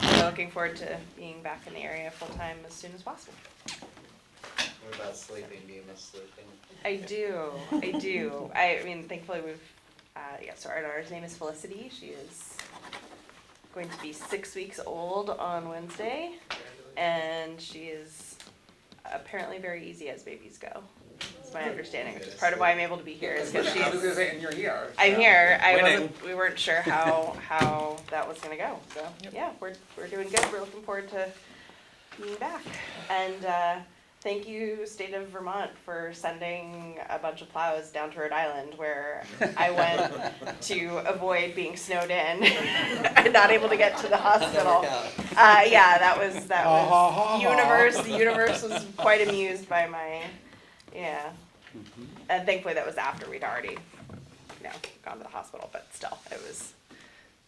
So looking forward to being back in the area full-time as soon as possible. What about sleeping? Do you miss sleeping? I do. I mean, thankfully we've, yeah, so our daughter's name is Felicity. She is going to be 6 weeks old on Wednesday, and she is apparently very easy as babies go. That's my understanding, which is part of why I'm able to be here, is because I was gonna she's. say, and you're here. I'm here. Winning. We weren't sure how that was gonna go. So yeah, we're doing good. We're looking forward to being back. And thank you, State of Vermont, for sending a bunch of plows down to Rhode Island, where I went to avoid being snowed in and not able to get to the hospital. Yeah, that was universe. The universe was quite amused by my, yeah. And thankfully that was after we'd already, gone to the hospital, but still, it was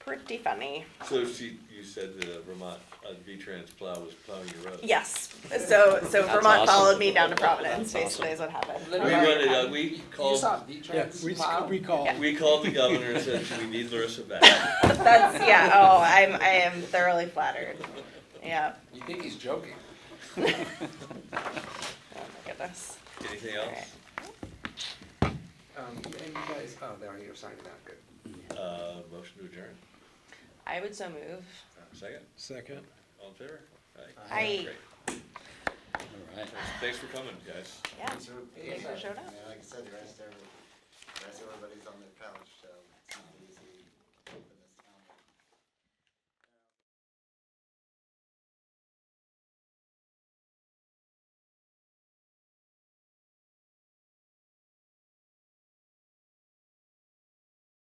pretty funny. So you said the Vermont V-Trans plow was plowing your road? Yes, so Vermont awesome. followed me down to Providence, That's basically is what happened. We Literally, wanted, we You called, saw V-Trans plow? We call. Yeah. we called the governor and said, we need Larissa back. That's, yeah, oh, I am thoroughly flattered, yeah, You think he's joking? oh my goodness. Anything Alright. else? And you guys, oh, there you're signing that, good. Motion to adjourn. I would so move. Second, Second. all in favor? Aye. Great. All right. Thanks for coming, guys. Yeah, thanks for showing up. Like I said, the rest